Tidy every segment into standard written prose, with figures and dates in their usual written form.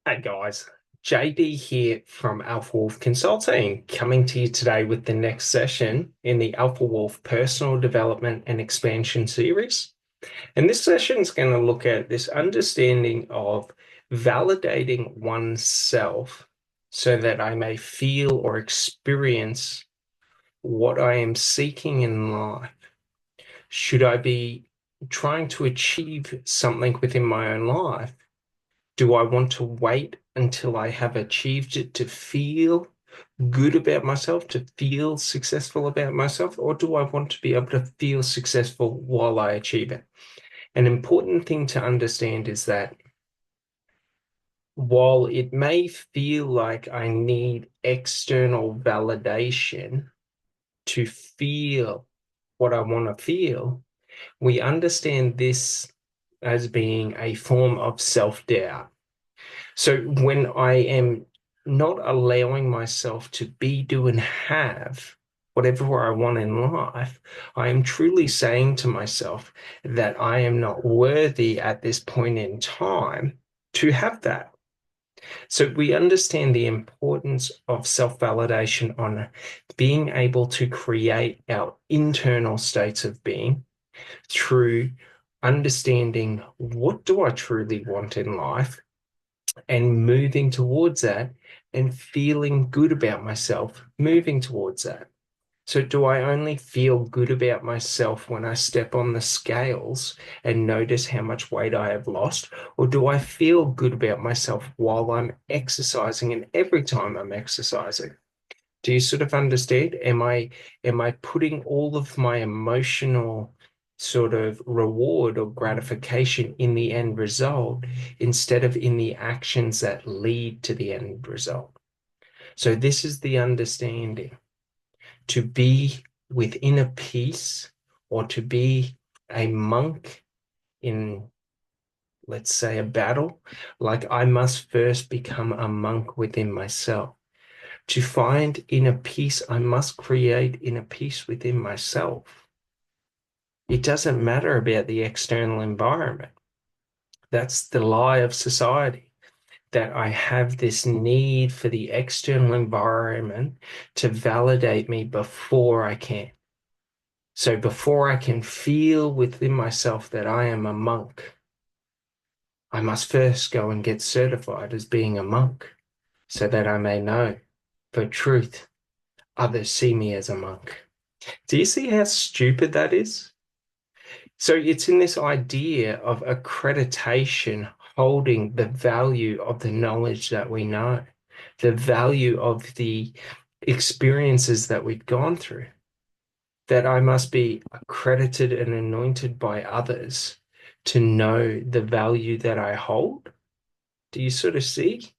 Hey guys, JD here from Alpha Wolf Consulting, coming to you today with the next session in the Alpha Wolf Personal Development and Expansion series. And this session is going to look at this understanding of validating oneself so that I may feel or experience what I am seeking in life. Should I be trying to achieve something within my own life? Do I want to wait until I have achieved it to feel good about myself, to feel successful about myself, or do I want to be able to feel successful while I achieve it? An important thing to understand is that while it may feel like I need external validation to feel what I want to feel, we understand this as being a form of self-doubt. So when I am not allowing myself to be, do, and have whatever I want in life, I am truly saying to myself that I am not worthy at this point in time to have that. So we understand the importance of self-validation on being able to create our internal states of being through understanding what do I truly want in life and moving towards that and feeling good about myself, moving towards that. So, do I only feel good about myself when I step on the scales and notice how much weight I have lost? Or do I feel good about myself while I'm exercising and every time I'm exercising? Do you sort of understand? Am I putting all of my emotional sort of reward or gratification in the end result instead of in the actions that lead to the end result? So this is the understanding to be within a peace or to be a monk in, let's say, a battle. Like I must first become a monk within myself. To find inner peace, I must create inner peace within myself. It doesn't matter about the external environment. That's the lie of society, that I have this need for the external environment to validate me before I can. So before I can feel within myself that I am a monk, I must first go and get certified as being a monk so that I may know for truth others see me as a monk. Do you see how stupid that is? So it's in this idea of accreditation holding the value of the knowledge that we know, the value of the experiences that we've gone through, that I must be accredited and anointed by others to know the value that I hold. Do you sort of see?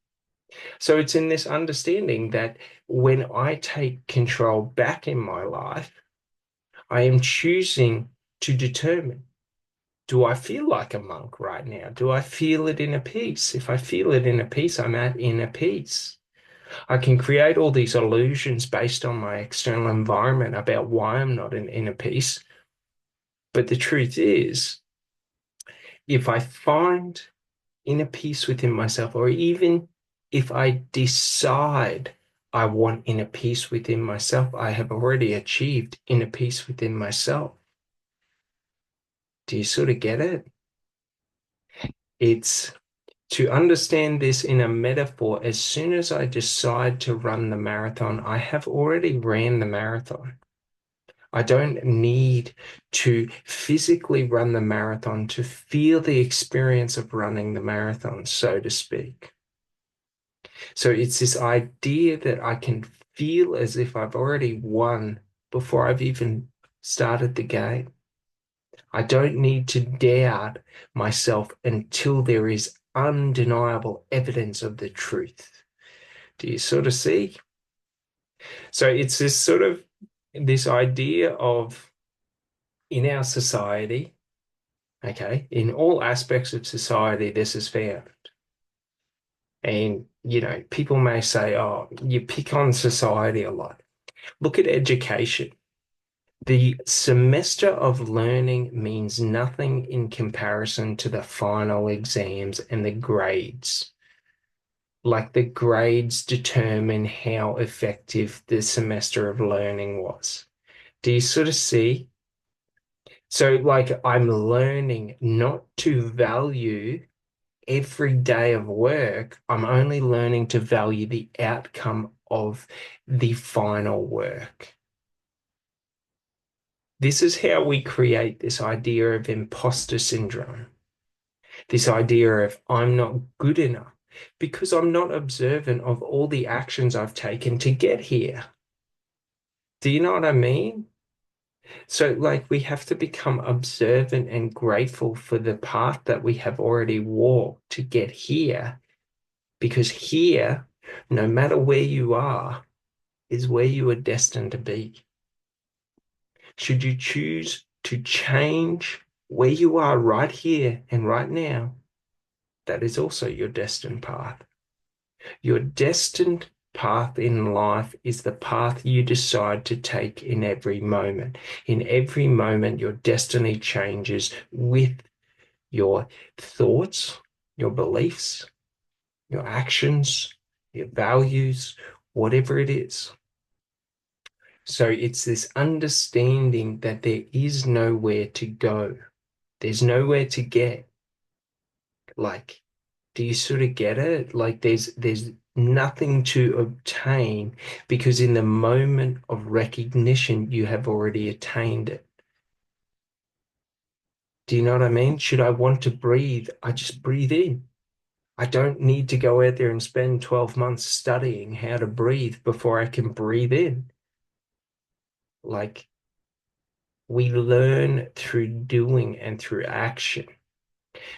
So it's in this understanding that when I take control back in my life, I am choosing to determine, do I feel like a monk right now? Do I feel it in a peace? If I feel it in a peace, I'm at inner peace. I can create all these illusions based on my external environment about why I'm not in inner peace. But the truth is, if I find inner peace within myself, or even if I decide I want inner peace within myself, I have already achieved inner peace within myself. Do you sort of get it? It's to understand this in a metaphor, as soon as I decide to run the marathon, I have already ran the marathon. I don't need to physically run the marathon to feel the experience of running the marathon, so to speak. So it's this idea that I can feel as if I've already won before I've even started the game. I don't need to doubt myself until there is undeniable evidence of the truth. Do you sort of see? So it's this sort of this idea of in our society, okay, in all aspects of society, this is found. And, people may say, oh, you pick on society a lot. Look at education. The semester of learning means nothing in comparison to the final exams and the grades. Like the grades determine how effective the semester of learning was. Do you sort of see? So, like, I'm learning not to value every day of work. I'm only learning to value the outcome of the final work. This is how we create this idea of imposter syndrome, this idea of I'm not good enough because I'm not observant of all the actions I've taken to get here. Do you know what I mean? So, like, we have to become observant and grateful for the path that we have already walked to get here, because here, no matter where you are, is where you are destined to be. Should you choose to change where you are right here and right now, that is also your destined path. Your destined path in life is the path you decide to take in every moment. In every moment, your destiny changes with your thoughts, your beliefs, your actions, your values, whatever it is. So it's this understanding that there is nowhere to go. There's nowhere to get. Like, do you sort of get it? Like there's nothing to obtain because in the moment of recognition, you have already attained it. Do you know what I mean? Should I want to breathe? I just breathe in. I don't need to go out there and spend 12 months studying how to breathe before I can breathe in. Like we learn through doing and through action.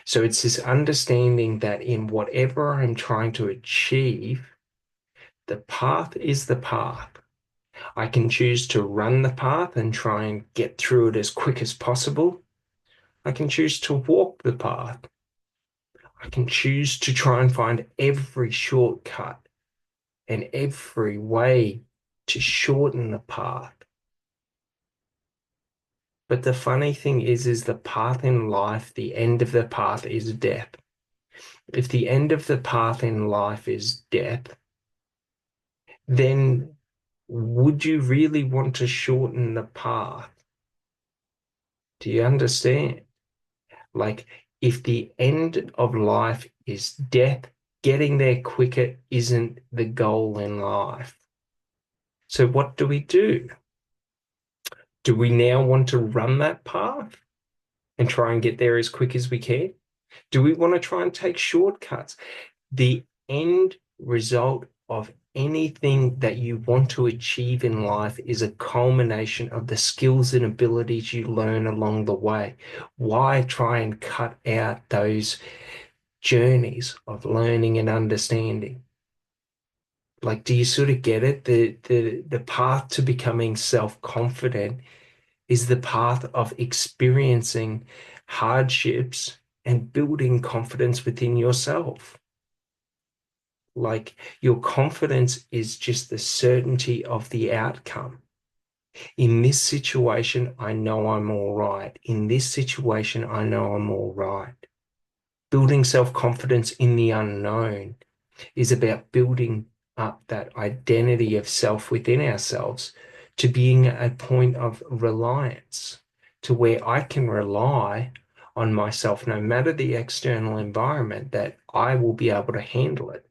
So it's this understanding that in whatever I'm trying to achieve, the path is the path. I can choose to run the path and try and get through it as quick as possible. I can choose to walk the path. I can choose to try and find every shortcut and every way to shorten the path. But the funny thing is the path in life, the end of the path is death. If the end of the path in life is death, then would you really want to shorten the path? Do you understand? Like, if the end of life is death, getting there quicker isn't the goal in life. So, what do we do? Do we now want to run that path and try and get there as quick as we can? Do we want to try and take shortcuts? The end result of anything that you want to achieve in life is a culmination of the skills and abilities you learn along the way. Why try and cut out those journeys of learning and understanding? Like, do you sort of get it? The path to becoming self-confident is the path of experiencing hardships and building confidence within yourself. Like your confidence is just the certainty of the outcome. In this situation, I know I'm all right. In this situation, I know I'm all right. Building self-confidence in the unknown is about building up that identity of self within ourselves to being a point of reliance, to where I can rely on myself no matter the external environment, that I will be able to handle it.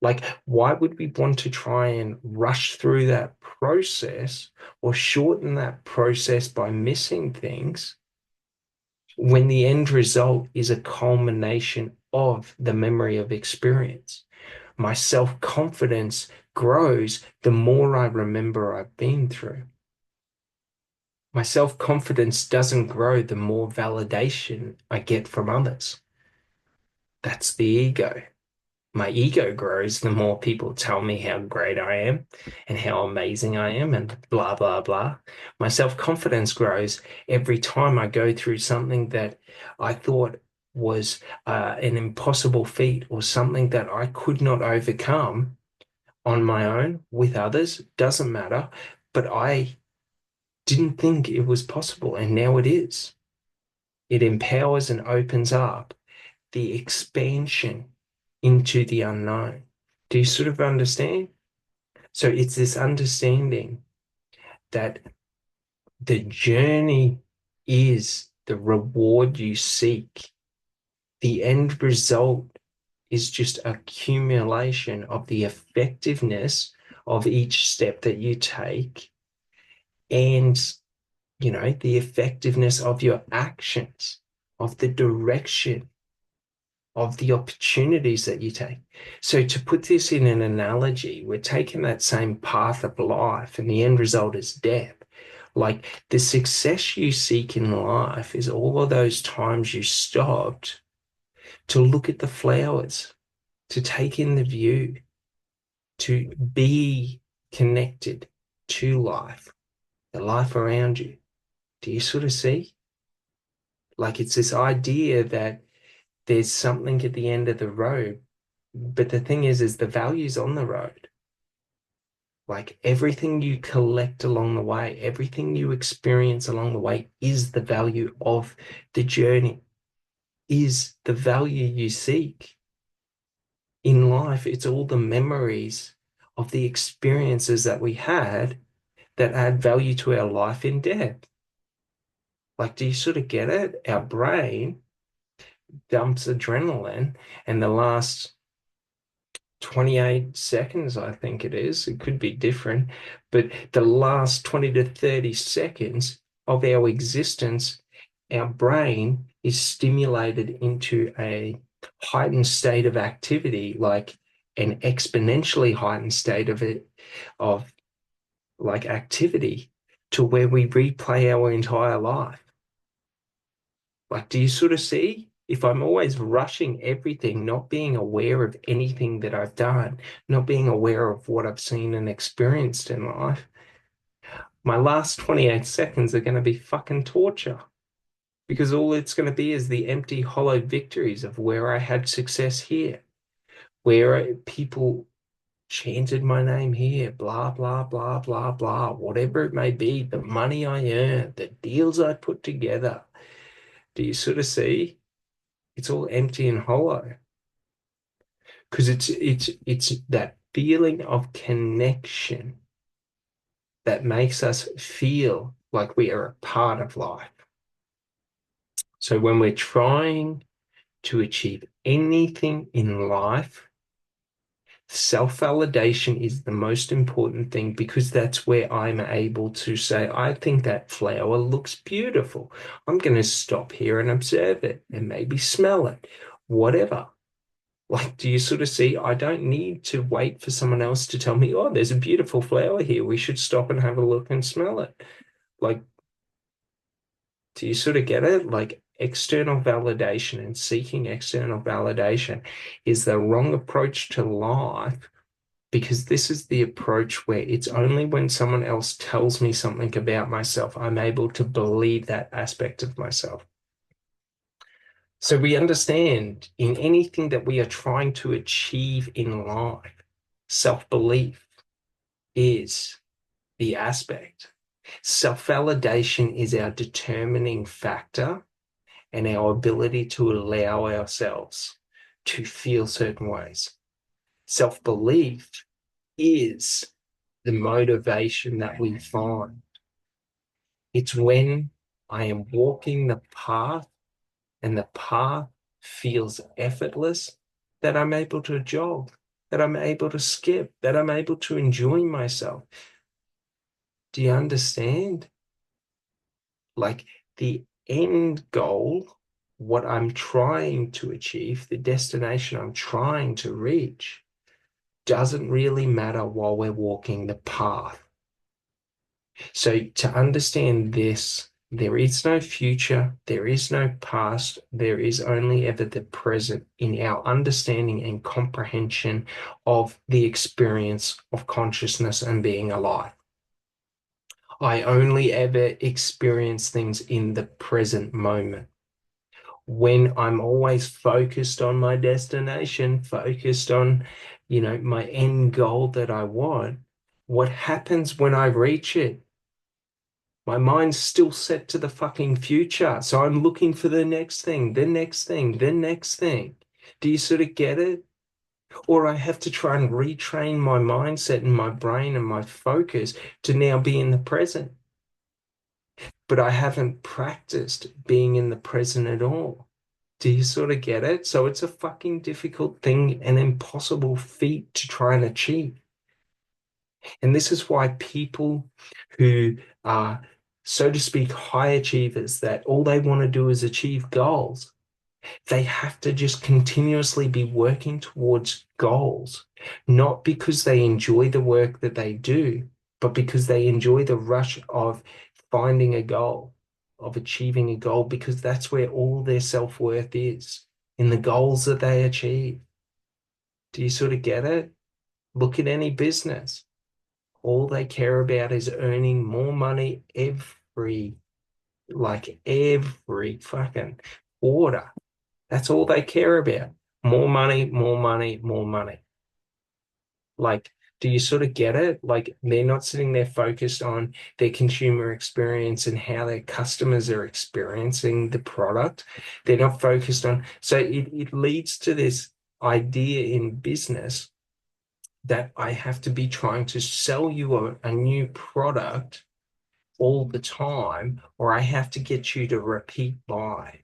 Like, why would we want to try and rush through that process or shorten that process by missing things when the end result is a culmination of the memory of experience? My self-confidence grows the more I remember I've been through. My self-confidence doesn't grow the more validation I get from others. That's the ego. My ego grows the more people tell me how great I am and how amazing I am and blah, blah, blah. My self-confidence grows every time I go through something that I thought was an impossible feat or something that I could not overcome on my own with others, doesn't matter. But I didn't think it was possible, and now it is. It empowers and opens up the expansion into the unknown. Do you sort of understand? So it's this understanding that the journey is the reward you seek. The end result is just accumulation of the effectiveness of each step that you take and, the effectiveness of your actions, of the direction, of the opportunities that you take. So to put this in an analogy, we're taking that same path of life and the end result is death. Like the success you seek in life is all of those times you stopped to look at the flowers, to take in the view, to be connected to life, the life around you. Do you sort of see? Like it's this idea that there's something at the end of the road, but the thing is the value's on the road. Like everything you collect along the way, everything you experience along the way is the value of the journey, is the value you seek. In life, it's all the memories of the experiences that we had that add value to our life in death. Like, do you sort of get it? Our brain dumps adrenaline, and the last 28 seconds, I think it is, it could be different, but the last 20 to 30 seconds of our existence, our brain is stimulated into a heightened state of activity, like an exponentially heightened state of like activity to where we replay our entire life. Like, do you sort of see? If I'm always rushing everything, not being aware of anything that I've done, not being aware of what I've seen and experienced in life, my last 28 seconds are going to be fucking torture because all it's going to be is the empty, hollow victories of where I had success here, where people chanted my name here, blah, blah, blah, blah, blah, whatever it may be, the money I earned, the deals I put together. Do you sort of see? It's all empty and hollow because it's that feeling of connection that makes us feel like we are a part of life. So when we're trying to achieve anything in life, self-validation is the most important thing because that's where I'm able to say, I think that flower looks beautiful. I'm going to stop here and observe it and maybe smell it, whatever. Like, do you sort of see? I don't need to wait for someone else to tell me, oh, there's a beautiful flower here. We should stop and have a look and smell it. Like, do you sort of get it? Like, external validation and seeking external validation is the wrong approach to life because this is the approach where it's only when someone else tells me something about myself, I'm able to believe that aspect of myself. So we understand in anything that we are trying to achieve in life, self-belief is the aspect. Self-validation is our determining factor and our ability to allow ourselves to feel certain ways. Self-belief is the motivation that we find. It's when I am walking the path and the path feels effortless that I'm able to jog, that I'm able to skip, that I'm able to enjoy myself. Do you understand? Like the end goal, what I'm trying to achieve, the destination I'm trying to reach, doesn't really matter while we're walking the path. So to understand this, there is no future, there is no past, there is only ever the present in our understanding and comprehension of the experience of consciousness and being alive. I only ever experience things in the present moment. When I'm always focused on my destination, focused on, my end goal that I want, what happens when I reach it? My mind's still set to the fucking future. So I'm looking for the next thing, the next thing, the next thing. Do you sort of get it? Or I have to try and retrain my mindset and my brain and my focus to now be in the present. But I haven't practiced being in the present at all. Do you sort of get it? So it's a fucking difficult thing, an impossible feat to try and achieve. And this is why people who are, so to speak, high achievers, that all they want to do is achieve goals, they have to just continuously be working towards goals, not because they enjoy the work that they do, but because they enjoy the rush of finding a goal, of achieving a goal, because that's where all their self-worth is, in the goals that they achieve. Do you sort of get it? Look at any business. All they care about is earning more money every fucking quarter. That's all they care about. More money, more money, more money. Like, do you sort of get it? Like, they're not sitting there focused on their consumer experience and how their customers are experiencing the product. They're not focused on, so it leads to this idea in business that I have to be trying to sell you a new product all the time, or I have to get you to repeat buy.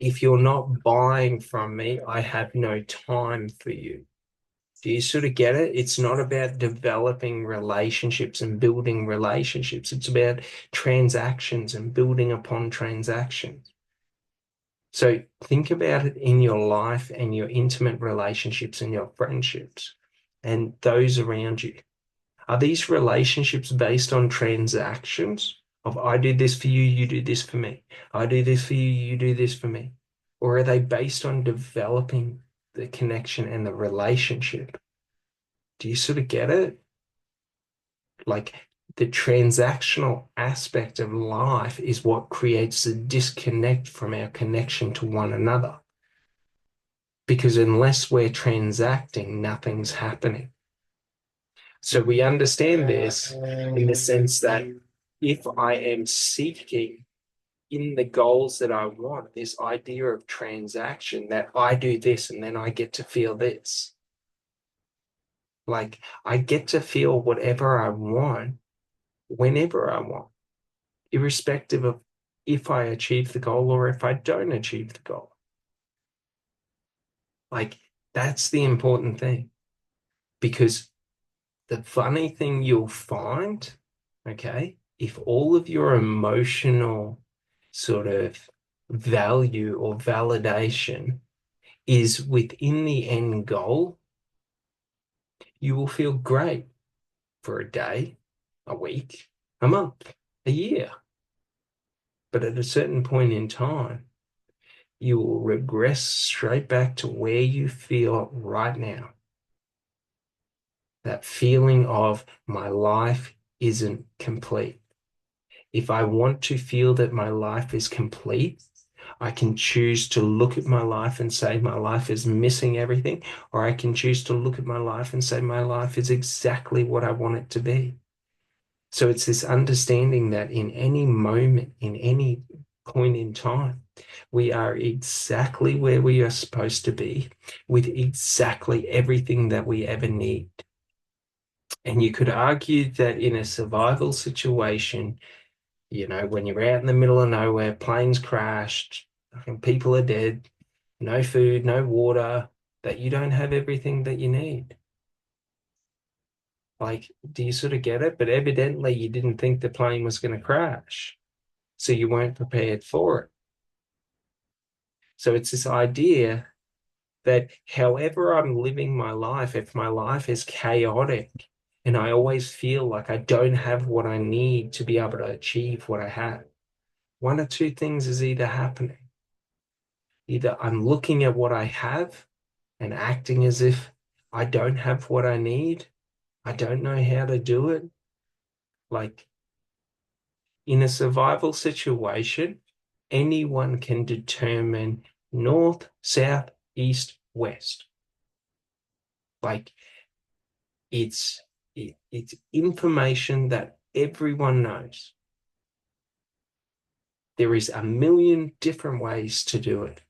If you're not buying from me, I have no time for you. Do you sort of get it? It's not about developing relationships and building relationships. It's about transactions and building upon transactions. So think about it in your life and your intimate relationships and your friendships and those around you. Are these relationships based on transactions of I do this for you, you do this for me. I do this for you, you do this for me. Or are they based on developing the connection and the relationship? Do you sort of get it? Like the transactional aspect of life is what creates a disconnect from our connection to one another. Because unless we're transacting, nothing's happening. So we understand this in the sense that if I am seeking in the goals that I want, this idea of transaction that I do this and then I get to feel this. Like I get to feel whatever I want whenever I want, irrespective of if I achieve the goal or if I don't achieve the goal. Like that's the important thing. Because the funny thing you'll find, okay, if all of your emotional sort of value or validation is within the end goal, you will feel great for a day, a week, a month, a year. But at a certain point in time, you will regress straight back to where you feel right now. That feeling of my life isn't complete. If I want to feel that my life is complete, I can choose to look at my life and say my life is missing everything, or I can choose to look at my life and say my life is exactly what I want it to be. So it's this understanding that in any moment, in any point in time, we are exactly where we are supposed to be with exactly everything that we ever need. And you could argue that in a survival situation, when you're out in the middle of nowhere, planes crashed, people are dead, no food, no water, that you don't have everything that you need. Like, do you sort of get it? But evidently you didn't think the plane was going to crash, so you weren't prepared for it. So it's this idea that however I'm living my life, if my life is chaotic and I always feel like I don't have what I need to be able to achieve what I have, one or two things is either happening. Either I'm looking at what I have and acting as if I don't have what I need, I don't know how to do it. Like in a survival situation, anyone can determine north, south, east, west. Like it's information that everyone knows. There is a million different ways to do it.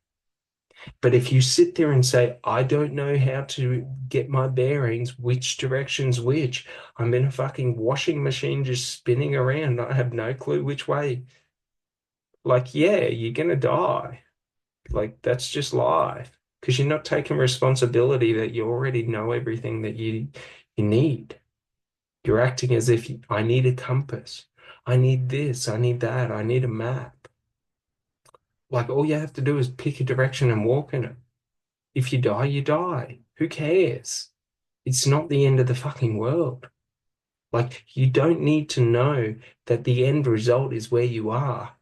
But if you sit there and say, I don't know how to get my bearings, which direction's which, I'm in a fucking washing machine just spinning around. I have no clue which way. Like, yeah, you're gonna die. Like, that's just life. Because you're not taking responsibility that you already know everything that you need. You're acting as if I need a compass. I need this. I need that. I need a map. Like, all you have to do is pick a direction and walk in it. If you die, you die. Who cares? It's not the end of the fucking world. Like, you don't need to know that the end result is where you are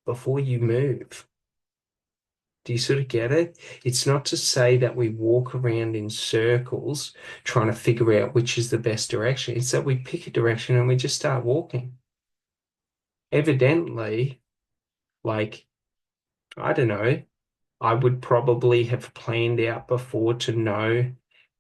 before you move. Do you sort of get it? It's not to say that we walk around in circles trying to figure out which is the best direction. It's that we pick a direction and we just start walking. Evidently, like, I don't know, I would probably have planned out before to know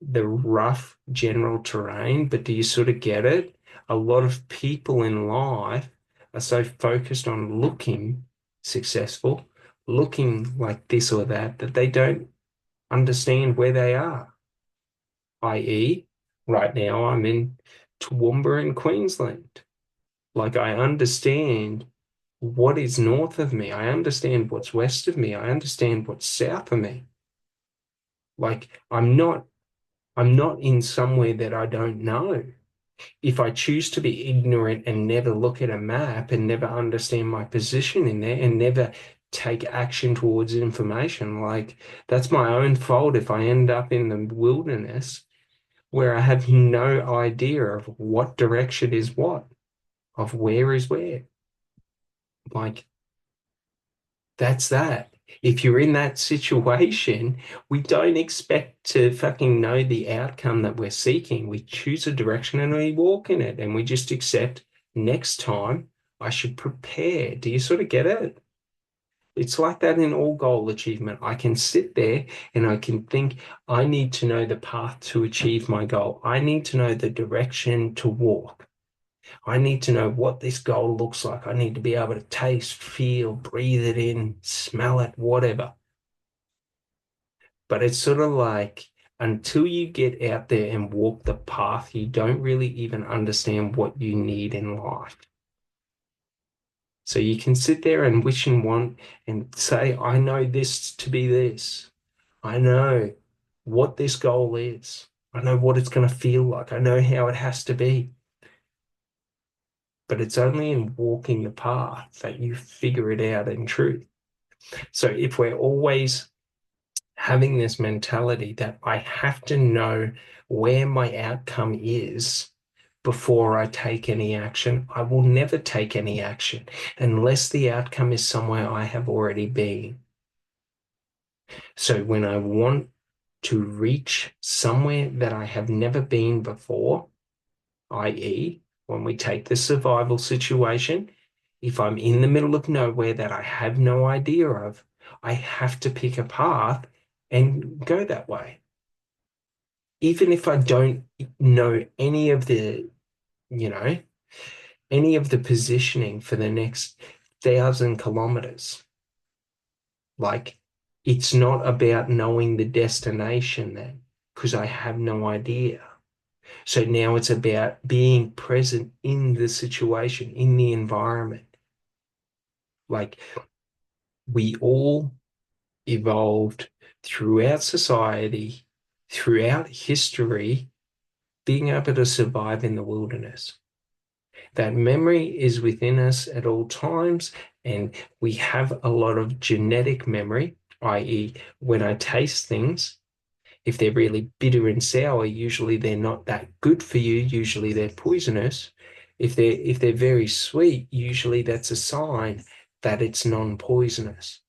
the rough general terrain, but do you sort of get it? A lot of people in life are so focused on looking successful, looking like this or that, that they don't understand where they are. I.e., right now I'm in Toowoomba in Queensland. Like I understand what is north of me. I understand what's west of me. I understand what's south of me. Like I'm not in somewhere that I don't know. If I choose to be ignorant and never look at a map and never understand my position in there and never take action towards information, like that's my own fault if I end up in the wilderness where I have no idea of what direction is what, of where is where. Like that's that. If you're in that situation, we don't expect to fucking know the outcome that we're seeking. We choose a direction and we walk in it, and we just accept next time I should prepare. Do you sort of get it? It's like that in all goal achievement. I can sit there and I can think, I need to know the path to achieve my goal. I need to know the direction to walk. I need to know what this goal looks like. I need to be able to taste, feel, breathe it in, smell it, whatever. But it's sort of like until you get out there and walk the path, you don't really even understand what you need in life. So you can sit there and wish and want and say, I know this to be this. I know what this goal is. I know what it's going to feel like. I know how it has to be. But it's only in walking the path that you figure it out in truth. So if we're always having this mentality that I have to know where my outcome is before I take any action, I will never take any action unless the outcome is somewhere I have already been. So when I want to reach somewhere that I have never been before, i.e., when we take the survival situation, if I'm in the middle of nowhere that I have no idea of, I have to pick a path and go that way. Even if I don't know you know, any of the positioning for the next 1,000 kilometers, like it's not about knowing the destination then, because I have no idea. So now it's about being present in the situation, in the environment. Like we all evolved throughout society, throughout history, being able to survive in the wilderness. That memory is within us at all times, and we have a lot of genetic memory, i.e., when I taste things, if they're really bitter and sour, usually they're not that good for you. Usually they're poisonous. If they're very sweet, usually that's a sign that it's non-poisonous.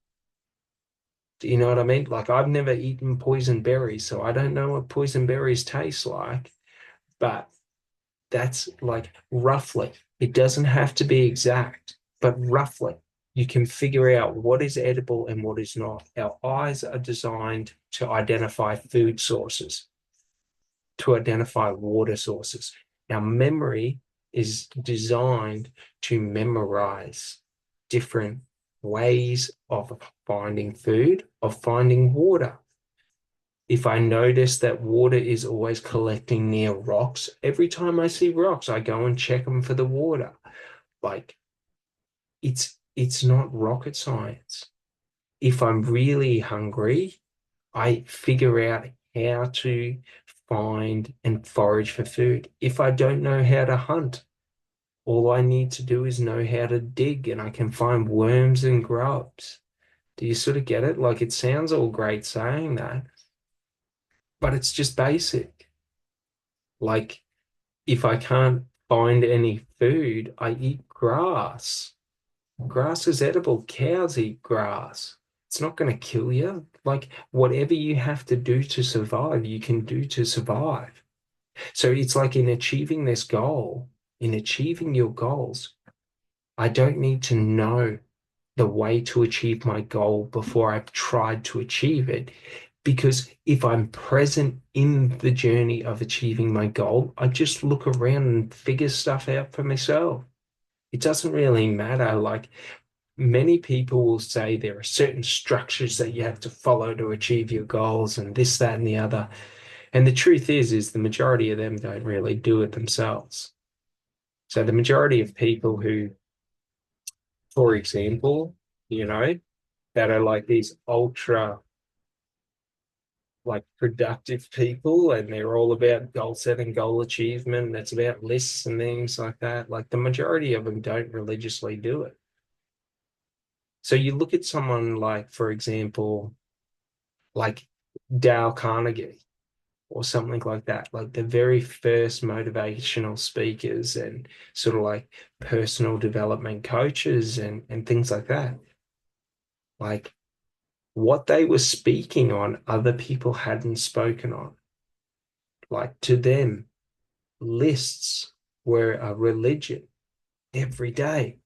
Do you know what I mean? Like I've never eaten poison berries, so I don't know what poison berries taste like, but that's like roughly. It doesn't have to be exact, but roughly you can figure out what is edible and what is not. Our eyes are designed to identify food sources, to identify water sources. Our memory is designed to memorize different ways of finding food, of finding water. If I notice that water is always collecting near rocks, every time I see rocks, I go and check them for the water. Like it's not rocket science. If I'm really hungry, I figure out how to find and forage for food. If I don't know how to hunt, all I need to do is know how to dig and I can find worms and grubs. Do you sort of get it? Like it sounds all great saying that, but it's just basic. Like if I can't find any food, I eat grass. Grass is edible. Cows eat grass. It's not going to kill you. Like whatever you have to do to survive, you can do to survive. So it's like in achieving this goal, in achieving your goals, I don't need to know the way to achieve my goal before I've tried to achieve it. Because if I'm present in the journey of achieving my goal, I just look around and figure stuff out for myself. It doesn't really matter. Like many people will say there are certain structures that you have to follow to achieve your goals and this, that, and the other. And the truth is the majority of them don't really do it themselves. So the majority of people who, for example, you know, that are like these ultra like productive people and they're all about goal setting, goal achievement. It's about lists and things like that. Like the majority of them don't religiously do it. So you look at someone like, for example, like Dale Carnegie or something like that, like the very first motivational speakers and sort of like personal development coaches and things like that. Like what they were speaking on, other people hadn't spoken on. Like to them, lists were a religion. Every day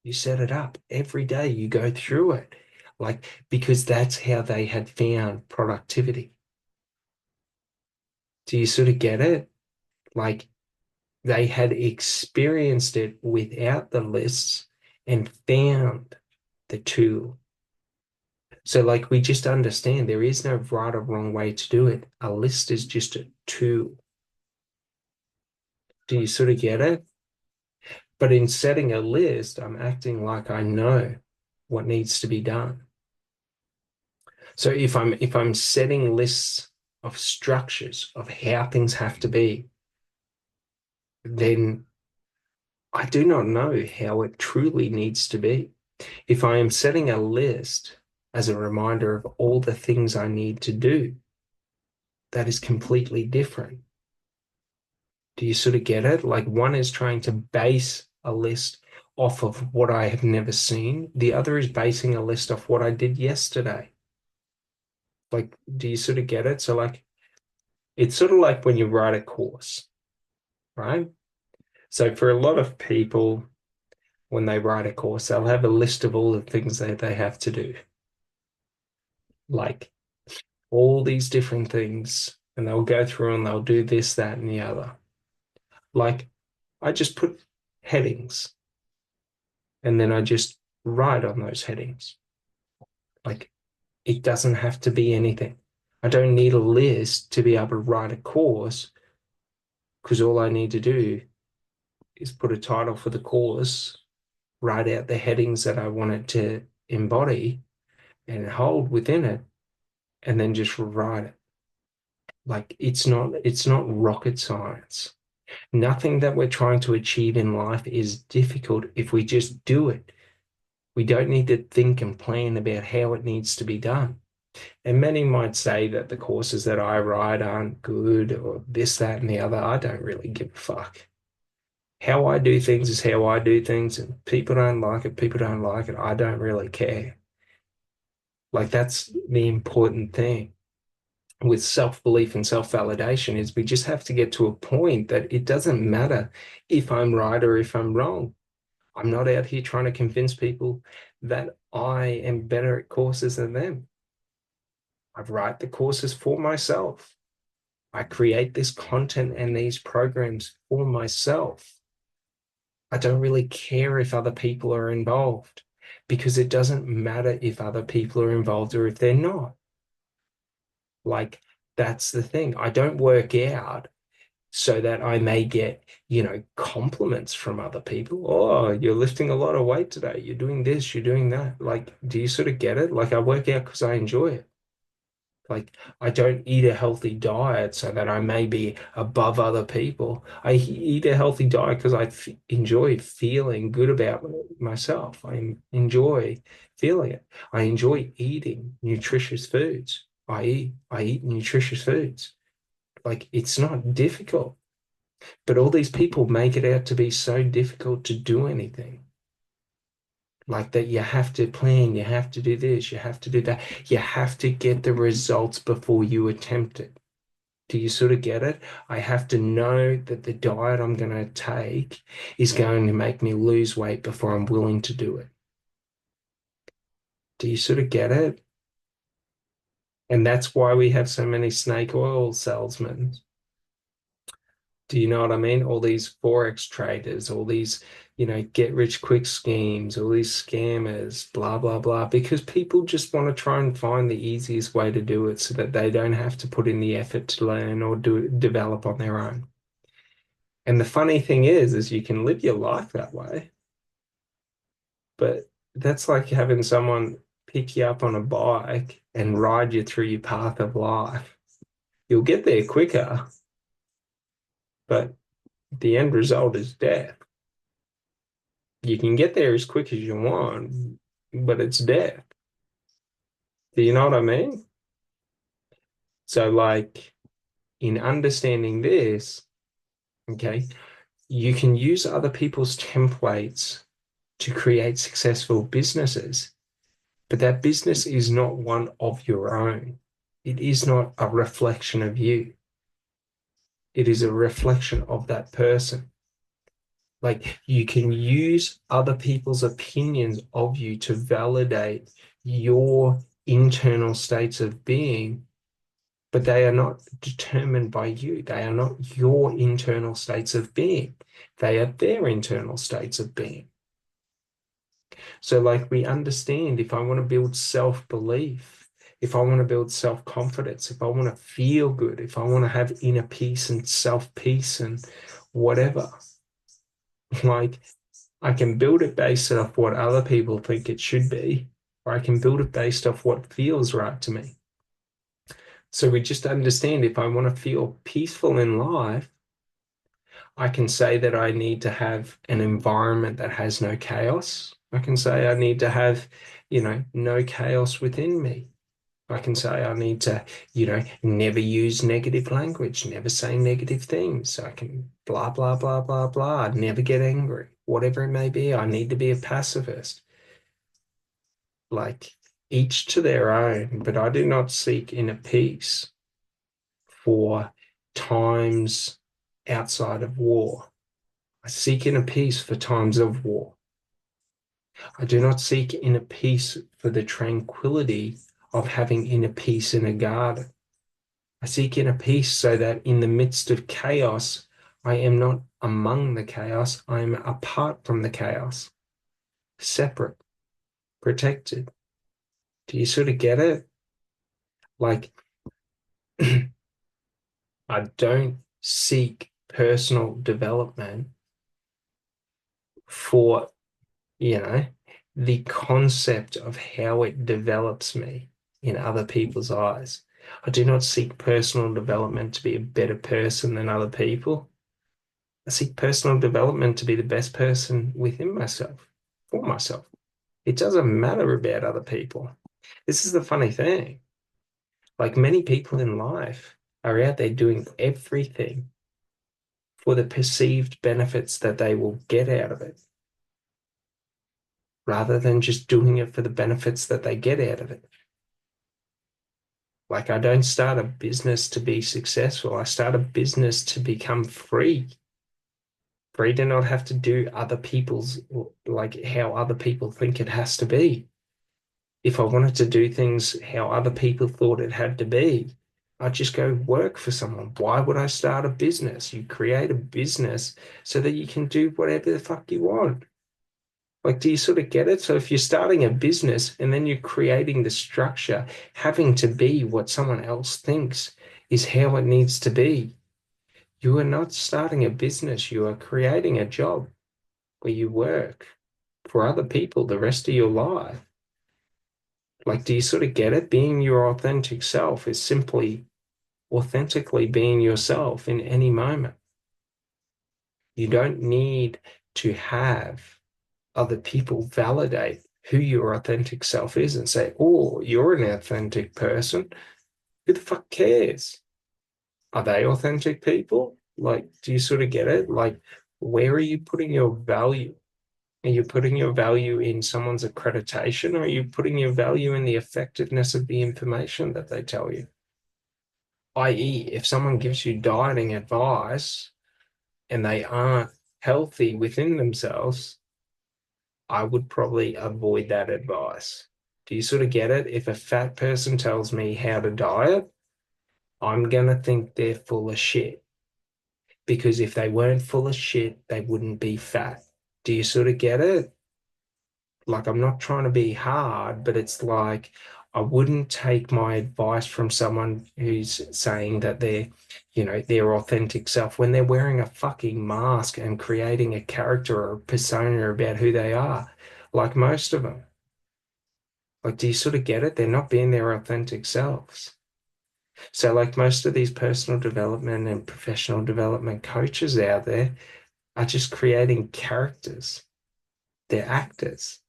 you set it up, every day you go through it. Like, because that's how they had found productivity. Do you sort of get it? Like, they had experienced it without the lists and found the tool. So, like, we just understand there is no right or wrong way to do it. A list is just a tool. Do you sort of get it? But in setting a list, I'm acting like I know what needs to be done. So if I'm setting lists of structures of how things have to be, then I do not know how it truly needs to be. If I am setting a list as a reminder of all the things I need to do, that is completely different. Do you sort of get it? Like one is trying to base a list off of what I have never seen. The other is basing a list off what I did yesterday. Like, do you sort of get it? So like, it's sort of like when you write a course, right? So for a lot of people, when they write a course, they'll have a list of all the things that they have to do, like all these different things, and they'll go through and they'll do this, that, and the other. Like I just put headings and then I just write on those headings. Like it doesn't have to be anything. I don't need a list to be able to write a course because all I need to do is put a title for the course, write out the headings that I want it to embody and hold within it, and then just write it. Like it's not rocket science. Nothing that we're trying to achieve in life is difficult if we just do it. We don't need to think and plan about how it needs to be done. And many might say that the courses that I write aren't good or this, that, and the other. I don't really give a fuck. How I do things is how I do things, and people don't like it, people don't like it. I don't really care. Like that's the important thing with self-belief and self-validation is we just have to get to a point that it doesn't matter if I'm right or if I'm wrong. I'm not out here trying to convince people that I am better at courses than them. I write the courses for myself. I create this content and these programs for myself. I don't really care if other people are involved. because it doesn't matter if other people are involved or if they're not. Like, that's the thing. I don't work out so that I may get, compliments from other people. Oh, you're lifting a lot of weight today. You're doing this, you're doing that. Like, do you sort of get it? Like, I work out because I enjoy it. Like, I don't eat a healthy diet so that I may be above other people. I eat a healthy diet because I f enjoy feeling good about myself. I enjoy feeling it. I enjoy eating nutritious foods. I eat nutritious foods. Like, it's not difficult, but all these people make it out to be so difficult to do anything. Like that you have to plan, you have to do this, you have to do that. You have to get the results before you attempt it. Do you sort of get it? I have to know that the diet I'm going to take is going to make me lose weight before I'm willing to do it. Do you sort of get it? And that's why we have so many snake oil salesmen. Do you know what I mean? All these Forex traders, all these, get rich quick schemes, all these scammers, blah, blah, blah, because people just want to try and find the easiest way to do it so that they don't have to put in the effort to learn or develop on their own. And the funny thing is you can live your life that way, but that's like having someone pick you up on a bike and ride you through your path of life. You'll get there quicker, but the end result is death. You can get there as quick as you want, but it's death. Do you know what I mean? So, like, in understanding this, okay, you can use other people's templates to create successful businesses. But that business is not one of your own. It is not a reflection of you. It is a reflection of that person. Like you can use other people's opinions of you to validate your internal states of being, but they are not determined by you. They are not your internal states of being. They are their internal states of being. So, like, we understand if I want to build self-belief, if I want to build self-confidence, if I want to feel good, if I want to have inner peace and self-peace and whatever, like, I can build it based off what other people think it should be, or I can build it based off what feels right to me. So, we just understand if I want to feel peaceful in life, I can say that I need to have an environment that has no chaos. I can say I need to have, no chaos within me. I can say I need to, never use negative language, never say negative things. I can blah, blah, blah, blah, blah, never get angry, whatever it may be. I need to be a pacifist. Like each to their own, but I do not seek inner peace for times outside of war. I seek inner peace for times of war. I do not seek inner peace for the tranquility of having inner peace in a garden. I seek inner peace so that in the midst of chaos, I am not among the chaos, I am apart from the chaos, separate, protected. Do you sort of get it? Like, I don't seek personal development for you know, the concept of how it develops me in other people's eyes. I do not seek personal development to be a better person than other people. I seek personal development to be the best person within myself, for myself. It doesn't matter about other people. This is the funny thing. Like many people in life are out there doing everything for the perceived benefits that they will get out of it, rather than just doing it for the benefits that they get out of it. Like, I don't start a business to be successful. I start a business to become free, free to not have to do other people's, like how other people think it has to be. If I wanted to do things how other people thought it had to be, I'd just go work for someone. Why would I start a business? You create a business so that you can do whatever the fuck you want. Like, do you sort of get it? So if you're starting a business and then you're creating the structure, having to be what someone else thinks is how it needs to be, you are not starting a business. You are creating a job where you work for other people the rest of your life. Like, do you sort of get it? Being your authentic self is simply authentically being yourself in any moment. You don't need to have other people validate who your authentic self is and say, oh, you're an authentic person. Who the fuck cares? Are they authentic people? Like, do you sort of get it? Like, where are you putting your value? Are you putting your value in someone's accreditation, or are you putting your value in the effectiveness of the information that they tell you? I.e., if someone gives you dieting advice and they aren't healthy within themselves, I would probably avoid that advice. Do you sort of get it? If a fat person tells me how to diet, I'm going to think they're full of shit, because if they weren't full of shit, they wouldn't be fat. Do you sort of get it? Like, I'm not trying to be hard, but it's like I wouldn't take my advice from someone who's saying that their authentic self when they're wearing a fucking mask and creating a character or a persona about who they are, like most of them. Like, do you sort of get it? They're not being their authentic selves. So, like most of these personal development and professional development coaches out there are just creating characters. They're actors.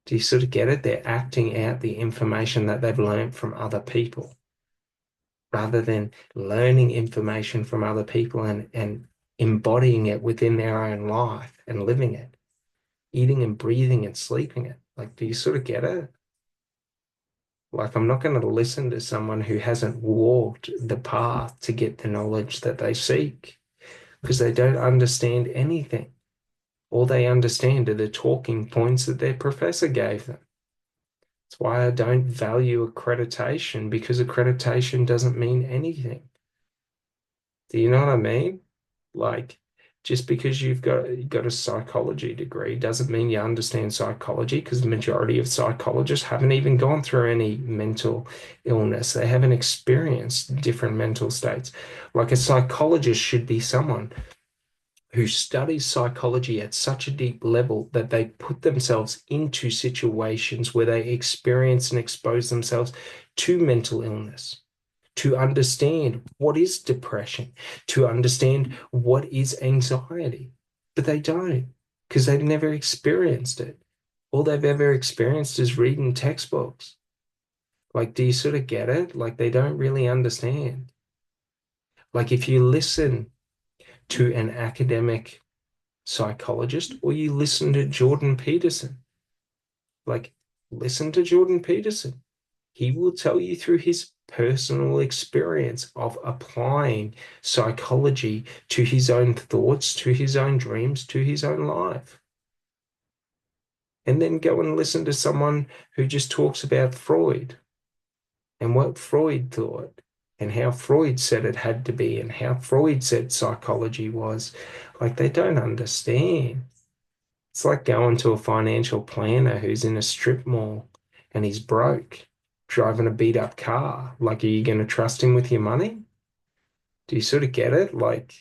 Do you sort of get it? They're acting out the information that they've learned from other people rather than learning information from other people and embodying it within their own life and living it, eating and breathing and sleeping it. Like, do you sort of get it? Like, I'm not going to listen to someone who hasn't walked the path to get the knowledge that they seek because they don't understand anything. All they understand are the talking points that their professor gave them. That's why I don't value accreditation, because accreditation doesn't mean anything. Do you know what I mean? Like, just because you've got a psychology degree doesn't mean you understand psychology, because the majority of psychologists haven't even gone through any mental illness. They haven't experienced different mental states. Like, a psychologist should be someone who studies psychology at such a deep level that they put themselves into situations where they experience and expose themselves to mental illness, to understand what is depression, to understand what is anxiety. But they don't, because they've never experienced it. All they've ever experienced is reading textbooks. Like, do you sort of get it? Like, they don't really understand. Like, if you listen to an academic psychologist or you listen to Jordan Peterson, like, listen to Jordan Peterson. He will tell you through his personal experience of applying psychology to his own thoughts, to his own dreams, to his own life. And then go and listen to someone who just talks about Freud and what Freud thought and how Freud said it had to be and how Freud said psychology was. Like, they don't understand. It's like going to a financial planner who's in a strip mall and he's broke, driving a beat up car. Like, are you going to trust him with your money? Do you sort of get it? Like,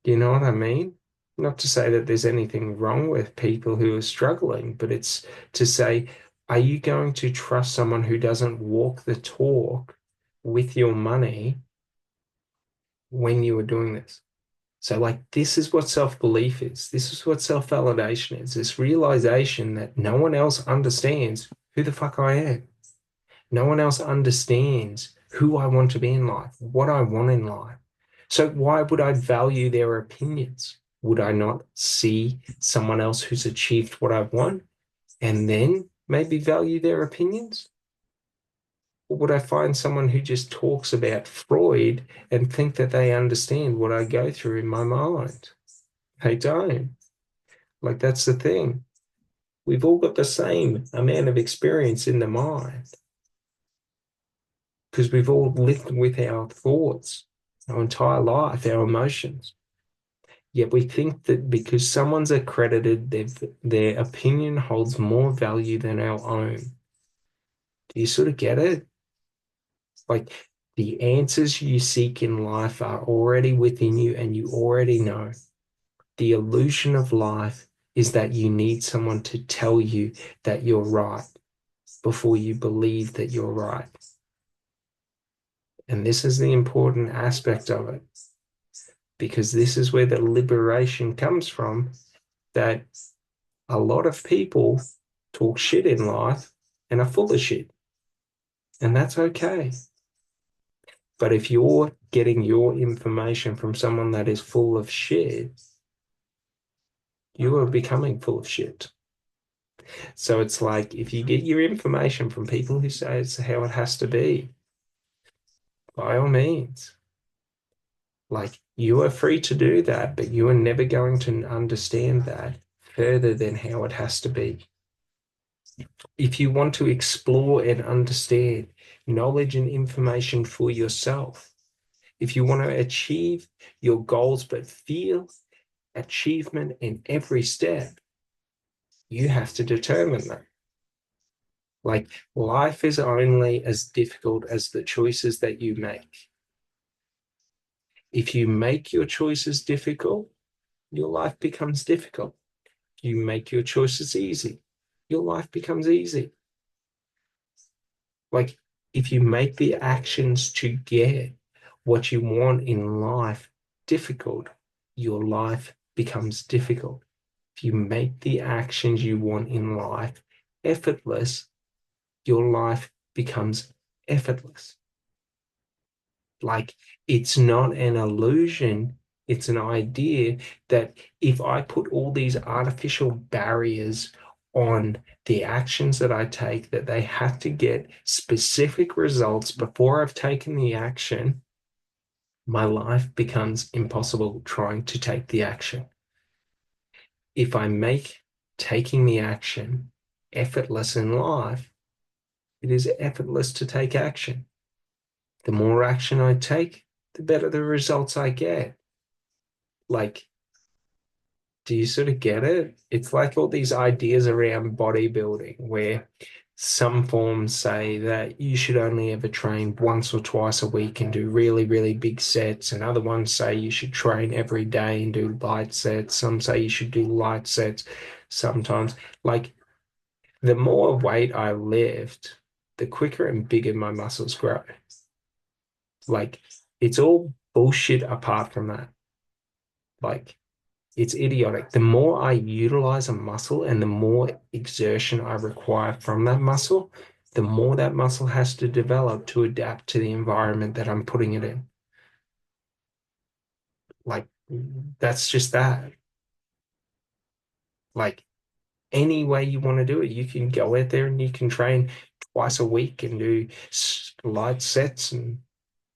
you know what I mean? Not to say that there's anything wrong with people who are struggling, but it's to say, are you going to trust someone who doesn't walk the talk with your money when you are doing this? So, like, this is what self-belief is. This is what self-validation is. This realization that no one else understands who the fuck I am. No one else understands who I want to be in life, what I want in life. So why would I value their opinions? Would I not see someone else who's achieved what I want and then maybe value their opinions? Or would I find someone who just talks about Freud and think that they understand what I go through in my mind? They don't. Like, that's the thing. We've all got the same amount of experience in the mind because we've all lived with our thoughts our entire life, our emotions. Yet we think that because someone's accredited, their opinion holds more value than our own. Do you sort of get it? Like the answers you seek in life are already within you and you already know. The illusion of life is that you need someone to tell you that you're right before you believe that you're right. And this is the important aspect of it, because this is where the liberation comes from, that a lot of people talk shit in life and are full of shit. And that's okay. But if you're getting your information from someone that is full of shit, you are becoming full of shit. So it's like if you get your information from people who say it's how it has to be, by all means, like you are free to do that, but you are never going to understand that further than how it has to be. If you want to explore and understand knowledge and information for yourself, if you want to achieve your goals but feel achievement in every step, you have to determine that. Like life is only as difficult as the choices that you make. If you make your choices difficult, your life becomes difficult. You make your choices easy, your life becomes easy. Like if you make the actions to get what you want in life difficult, your life becomes difficult. If you make the actions you want in life effortless, your life becomes effortless. Like it's not an illusion, it's an idea that if I put all these artificial barriers on the actions that I take, that they have to get specific results before I've taken the action, my life becomes impossible trying to take the action. If I make taking the action effortless in life, it is effortless to take action. The more action I take, the better the results I get. Like, do you sort of get it? It's like all these ideas around bodybuilding where some forms say that you should only ever train once or twice a week and do really, really big sets. And other ones say you should train every day and do light sets. Some say you should do light sets sometimes. Like, the more weight I lift, the quicker and bigger my muscles grow. Like, it's all bullshit apart from that. Like, it's idiotic. The more I utilize a muscle and the more exertion I require from that muscle, the more that muscle has to develop to adapt to the environment that I'm putting it in. Like, that's just that. Like, any way you want to do it, you can go out there and you can train twice a week and do light sets and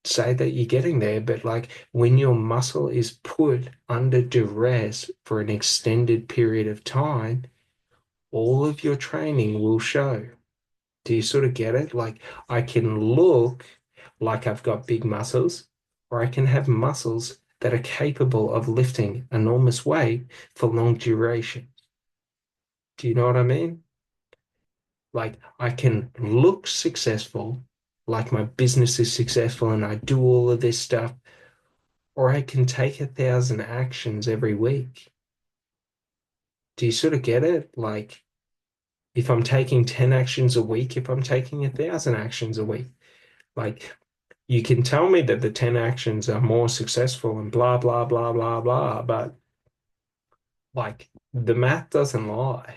say that you're getting there, but like when your muscle is put under duress for an extended period of time, all of your training will show. Do you sort of get it? Like I can look like I've got big muscles, or I can have muscles that are capable of lifting enormous weight for long duration. Do you know what I mean? Like I can look successful, like my business is successful and I do all of this stuff, or I can take 1,000 actions every week. Do you sort of get it? Like if I'm taking 10 actions a week, if I'm taking 1,000 actions a week, like you can tell me that the 10 actions are more successful and blah, blah, blah, blah, blah, but like the math doesn't lie.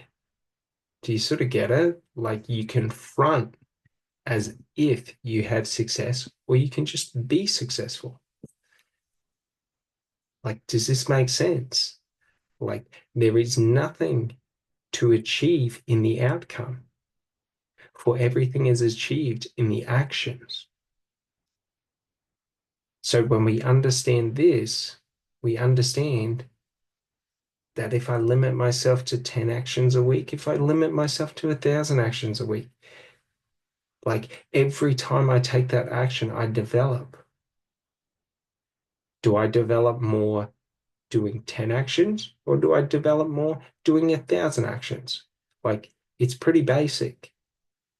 Do you sort of get it? Like you confront as if you have success, or you can just be successful. Like, does this make sense? Like, there is nothing to achieve in the outcome, for everything is achieved in the actions. So when we understand this, we understand that if I limit myself to 10 actions a week, if I limit myself to 1,000 actions a week, like every time I take that action, I develop. Do I develop more doing 10 actions, or do I develop more doing 1,000 actions? Like, it's pretty basic.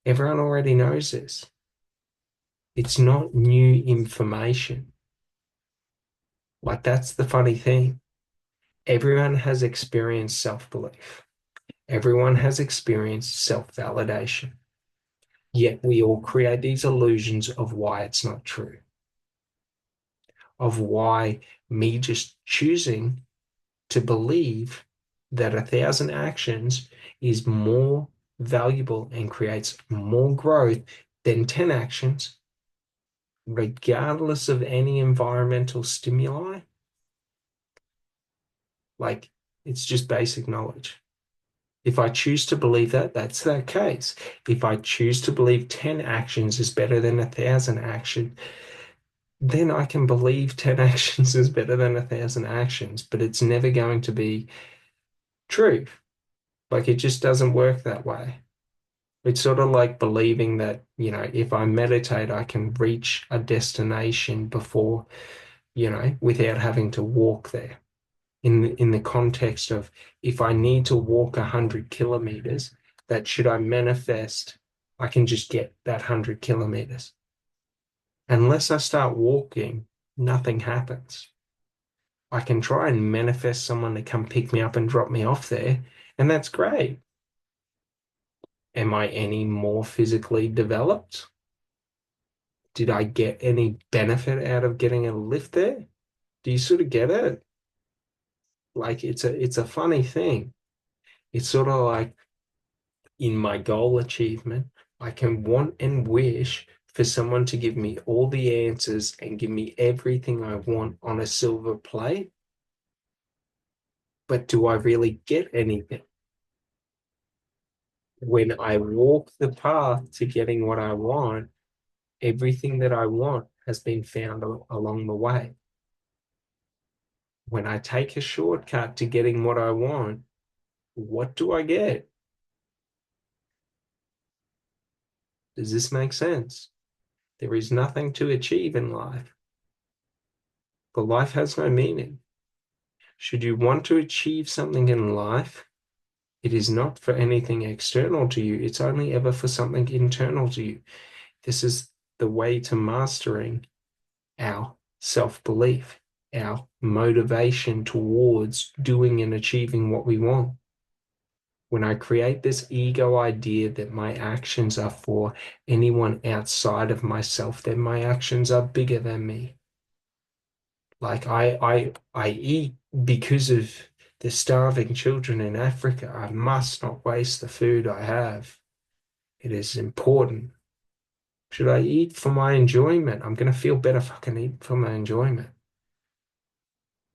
Everyone already knows this. It's not new information. Like, that's the funny thing. Everyone has experienced self-belief. Everyone has experienced self-validation. Yet we all create these illusions of why it's not true, of why me just choosing to believe that 1,000 actions is more valuable and creates more growth than 10 actions, regardless of any environmental stimuli. Like, it's just basic knowledge. If I choose to believe that, that's the case. If I choose to believe 10 actions is better than 1,000 actions, then I can believe 10 actions is better than 1,000 actions, but it's never going to be true. Like, it just doesn't work that way. It's sort of like believing that, if I meditate, I can reach a destination before, without having to walk there. In the context of, if I need to walk 100 kilometers, that should I manifest, I can just get that 100 kilometers. Unless I start walking, nothing happens. I can try and manifest someone to come pick me up and drop me off there, and that's great. Am I any more physically developed? Did I get any benefit out of getting a lift there? Do you sort of get it? Like, it's a funny thing. It's sort of like, in my goal achievement, I can want and wish for someone to give me all the answers and give me everything I want on a silver plate. But do I really get anything? When I walk the path to getting what I want, everything that I want has been found along the way. When I take a shortcut to getting what I want, what do I get? Does this make sense? There is nothing to achieve in life. The life has no meaning. Should you want to achieve something in life, it is not for anything external to you. It's only ever for something internal to you. This is the way to mastering our self-belief, our motivation towards doing and achieving what we want. When I create this ego idea that my actions are for anyone outside of myself, then my actions are bigger than me. Like, I eat because of the starving children in Africa. I must not waste the food I have. It is important. Should I eat for my enjoyment? I'm gonna feel better if I can eat for my enjoyment.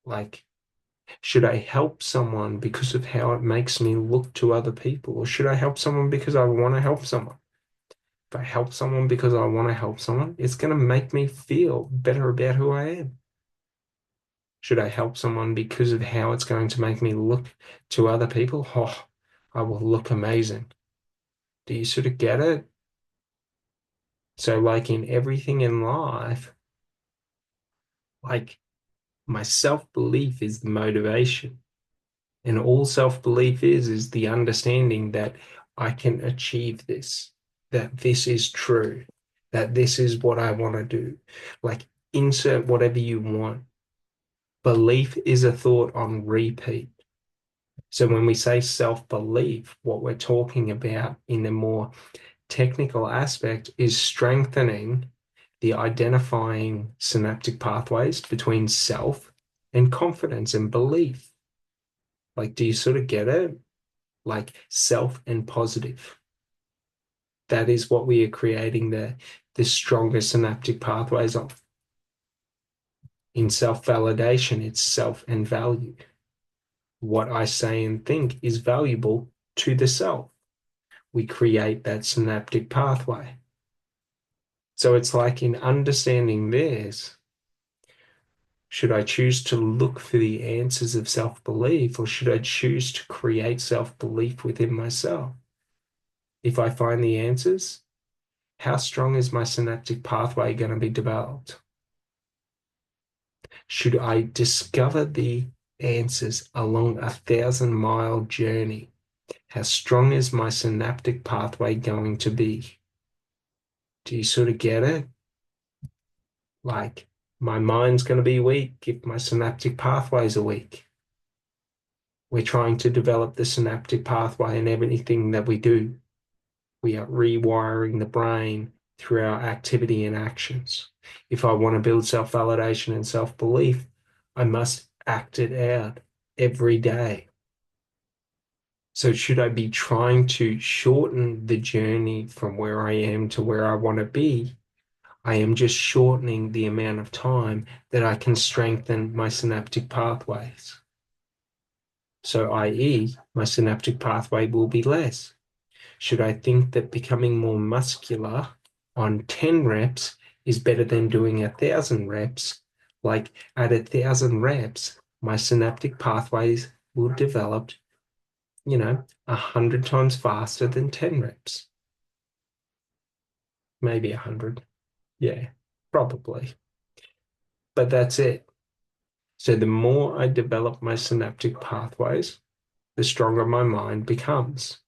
Like, should I help someone because of how it makes me look to other people? Or should I help someone because I want to help someone? If I help someone because I want to help someone, it's going to make me feel better about who I am. Should I help someone because of how it's going to make me look to other people? Oh, I will look amazing. Do you sort of get it? So, like, in everything in life, like, my self-belief is the motivation. And all self-belief is the understanding that I can achieve this, that this is true, that this is what I want to do. Like, insert whatever you want. Belief is a thought on repeat. So when we say self-belief, what we're talking about in a more technical aspect is strengthening the identifying synaptic pathways between self and confidence and belief. Like, do you sort of get it? Like, self and positive. That is what we are creating the stronger synaptic pathways of. In self-validation, it's self and value. What I say and think is valuable to the self. We create that synaptic pathway. So it's like, in understanding this, should I choose to look for the answers of self-belief, or should I choose to create self-belief within myself? If I find the answers, how strong is my synaptic pathway going to be developed? Should I discover the answers along 1,000-mile journey. How strong is my synaptic pathway going to be? Do you sort of get it? Like, my mind's going to be weak if my synaptic pathways are weak. We're trying to develop the synaptic pathway in everything that we do. We are rewiring the brain through our activity and actions. If I want to build self-validation and self-belief, I must act it out every day. So should I be trying to shorten the journey from where I am to where I want to be? I am just shortening the amount of time that I can strengthen my synaptic pathways. So, i.e., my synaptic pathway will be less. Should I think that becoming more muscular on 10 reps is better than doing 1,000 reps? Like at 1,000 reps, my synaptic pathways will develop, 100 times faster than 10 reps. Maybe 100. Yeah, probably. But that's it. So the more I develop my synaptic pathways, the stronger my mind becomes,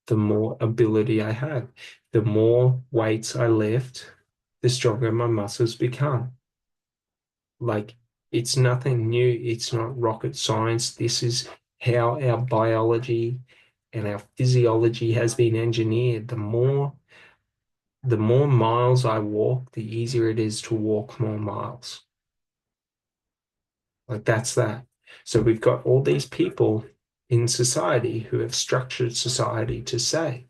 the more ability I have. The more weights I lift, the stronger my muscles become. Like, it's nothing new. It's not rocket science. This is how our biology and our physiology has been engineered. The more miles I walk, the easier it is to walk more miles. Like, that's that. So we've got all these people in society who have structured society to say,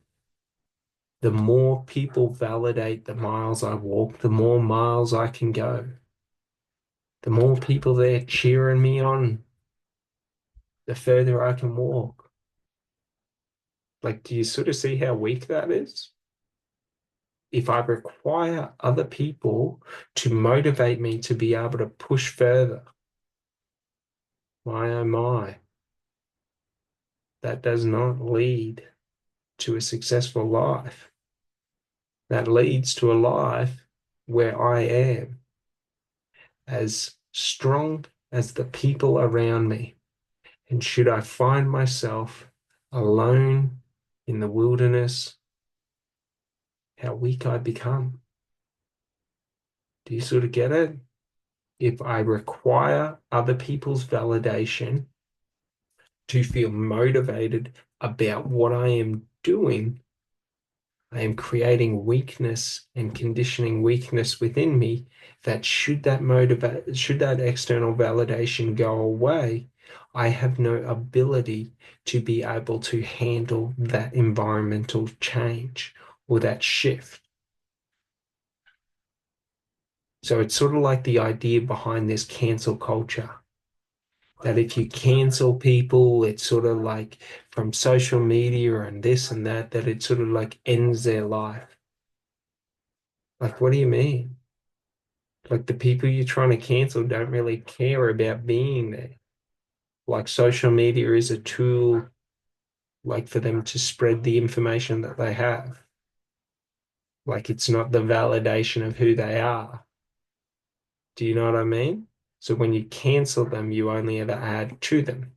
the more people validate the miles I walk, the more miles I can go. The more people there cheering me on, the further I can walk. Like, do you sort of see how weak that is? If I require other people to motivate me to be able to push further, my oh my, that does not lead to a successful life. That leads to a life where I am as strong as the people around me. And should I find myself alone in the wilderness, how weak I become. Do you sort of get it? If I require other people's validation to feel motivated about what I am doing, I am creating weakness and conditioning weakness within me that should that external validation go away, I have no ability to be able to handle that environmental change or that shift. So it's sort of like the idea behind this cancel culture, that if you cancel people, it's sort of like from social media and this and that, that it sort of like ends their life. Like, what do you mean? Like, the people you're trying to cancel don't really care about being there. Like, social media is a tool, like, for them to spread the information that they have. Like, it's not the validation of who they are. Do you know what I mean? So when you cancel them, you only ever add to them,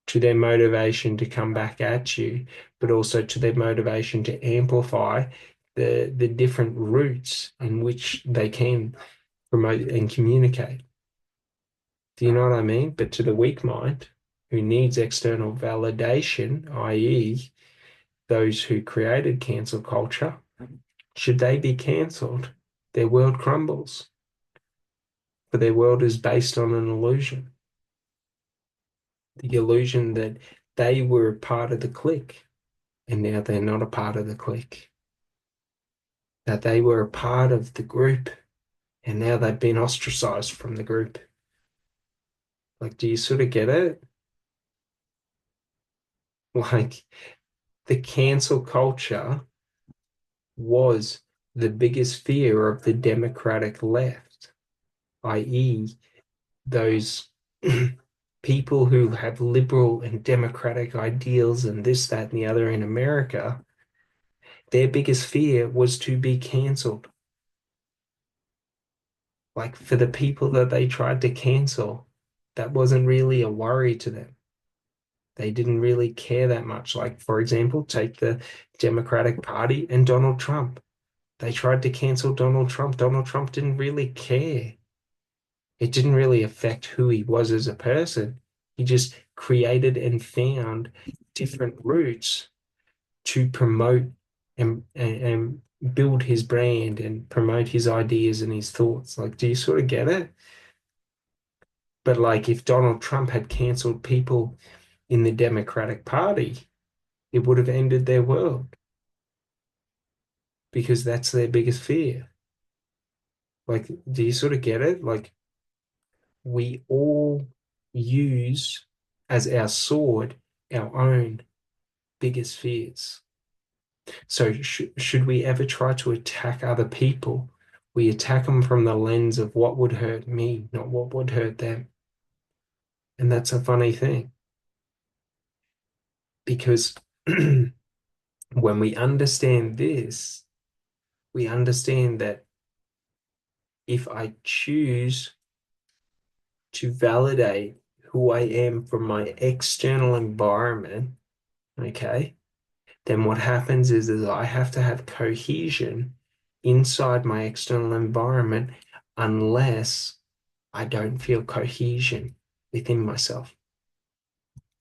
to their motivation to come back at you, but also to their motivation to amplify the different routes in which they can promote and communicate. Do you know what I mean? But to the weak mind who needs external validation, i.e., those who created cancel culture, should they be cancelled, their world crumbles. But their world is based on an illusion, the illusion that they were part of the clique and now they're not a part of the clique, that they were a part of the group and now they've been ostracized from the group. Like, do you sort of get it? Like, the cancel culture was the biggest fear of the democratic left, i.e., those people who have liberal and democratic ideals and this, that, and the other in America. Their biggest fear was to be cancelled. Like, for the people that they tried to cancel, that wasn't really a worry to them. They didn't really care that much. Like, for example, take the Democratic Party and Donald Trump. They tried to cancel Donald Trump. Donald Trump didn't really care. It didn't really affect who he was as a person. He just created and found different routes to promote and build his brand and promote his ideas and his thoughts. Like, do you sort of get it? But like, if Donald Trump had cancelled people in the Democratic Party, it would have ended their world because that's their biggest fear. Like, do you sort of get it? Like, we all use as our sword our own biggest fears. So, should we ever try to attack other people? We attack them from the lens of what would hurt me, not what would hurt them. And that's a funny thing because when we understand this, we understand that if I choose to validate who I am from my external environment, okay, then what happens is I have to have cohesion inside my external environment unless I don't feel cohesion within myself.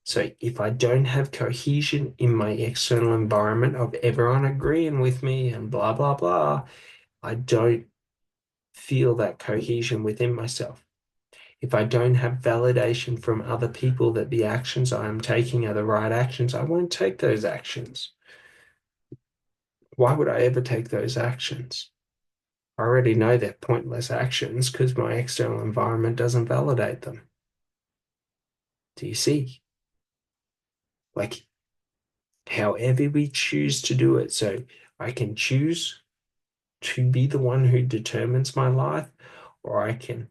So if I don't have cohesion in my external environment of everyone agreeing with me and blah, blah, blah, I don't feel that cohesion within myself. If I don't have validation from other people that the actions I am taking are the right actions, I won't take those actions. Why would I ever take those actions? I already know they're pointless actions because my external environment doesn't validate them. Do you see? Like, however we choose to do it. So I can choose to be the one who determines my life, or I can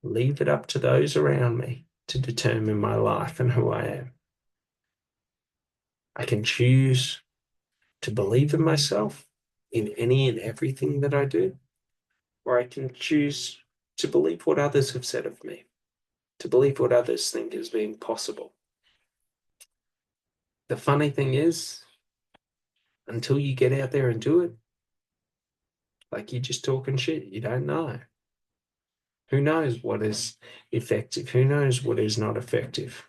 leave it up to those around me to determine my life and who I am. I can choose to believe in myself in any and everything that I do, or I can choose to believe what others have said of me, to believe what others think is being possible. The funny thing is, until you get out there and do it, like you're just talking shit. You don't know. Who knows what is effective? Who knows what is not effective?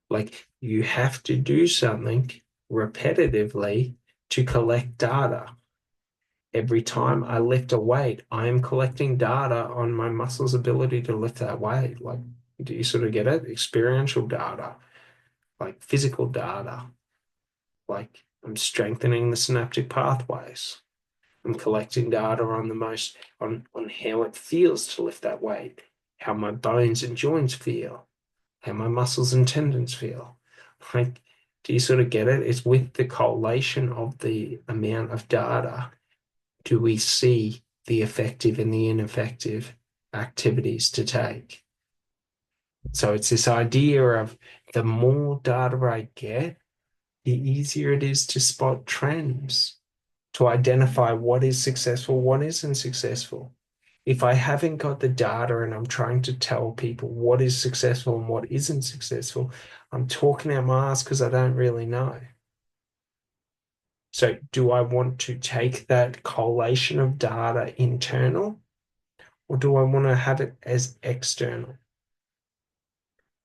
Like you have to do something repetitively to collect data. Every time I lift a weight, I am collecting data on my muscles' ability to lift that weight. Like, do you sort of get it? Experiential data, like physical data. Like I'm strengthening the synaptic pathways. I'm collecting data on the most on how it feels to lift that weight, how my bones and joints feel, how my muscles and tendons feel. Like, do you sort of get it? It's with the collation of the amount of data do we see the effective and the ineffective activities to take. So it's this idea of the more data I get, the easier it is to spot trends, to identify what is successful, what isn't successful. If I haven't got the data and I'm trying to tell people what is successful and what isn't successful, I'm talking out my ass because I don't really know. So, do I want to take that collation of data internal or do I want to have it as external?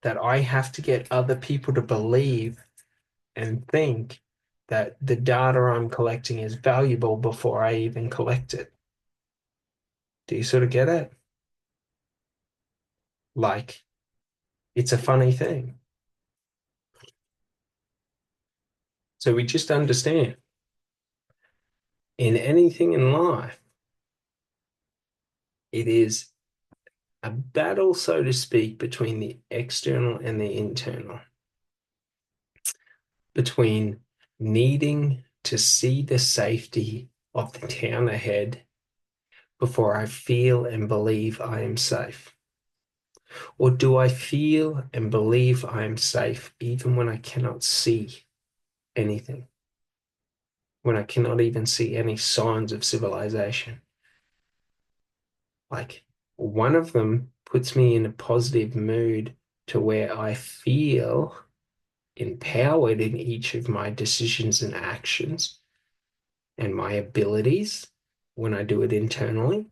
That I have to get other people to believe and think that the data I'm collecting is valuable before I even collect it. Do you sort of get it? Like, it's a funny thing. So we just understand in anything in life, it is a battle, so to speak, between the external and the internal, between needing to see the safety of the town ahead before I feel and believe I am safe. Or do I feel and believe I am safe even when I cannot see anything, when I cannot even see any signs of civilization? Like one of them puts me in a positive mood to where I feel empowered in each of my decisions and actions and my abilities when I do it internally.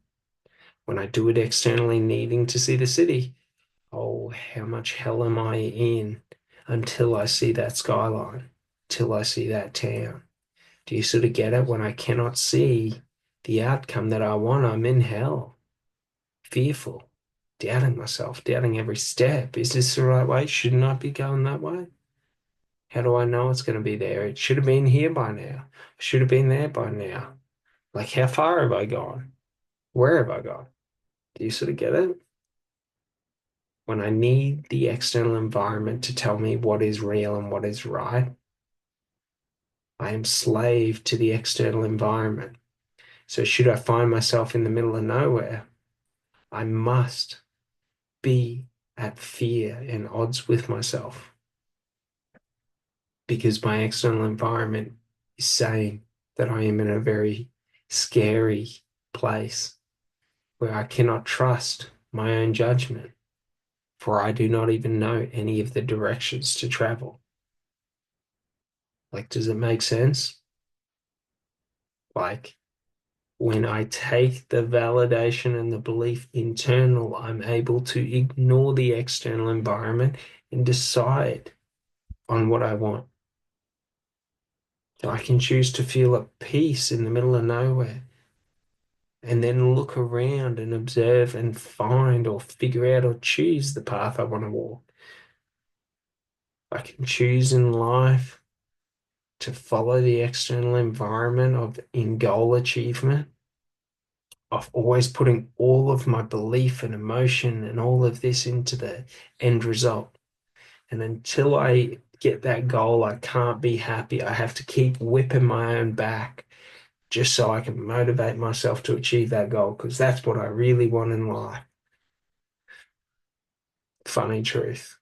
When I do it externally, needing to see the city, oh, how much hell am I in until I see that skyline, till I see that town? Do you sort of get it? When I cannot see the outcome that I want, I'm in hell, fearful, doubting myself, doubting every step. Is this the right way? Shouldn't I be going that way? How do I know it's going to be there? It should have been here by now. I should have been there by now. Like, how far have I gone? Where have I gone? Do you sort of get it? When I need the external environment to tell me what is real and what is right, I am slave to the external environment. So, should I find myself in the middle of nowhere, I must be at fear and odds with myself because my external environment is saying that I am in a very scary place where I cannot trust my own judgment, for I do not even know any of the directions to travel. Like, does it make sense? Like, when I take the validation and the belief internal, I'm able to ignore the external environment and decide on what I want. So I can choose to feel at peace in the middle of nowhere and then look around and observe and find or figure out or choose the path I want to walk. I can choose in life to follow the external environment of in goal achievement, of always putting all of my belief and emotion and all of this into the end result. And until I get that goal, I can't be happy. I have to keep whipping my own back just so I can motivate myself to achieve that goal because that's what I really want in life. Funny truth.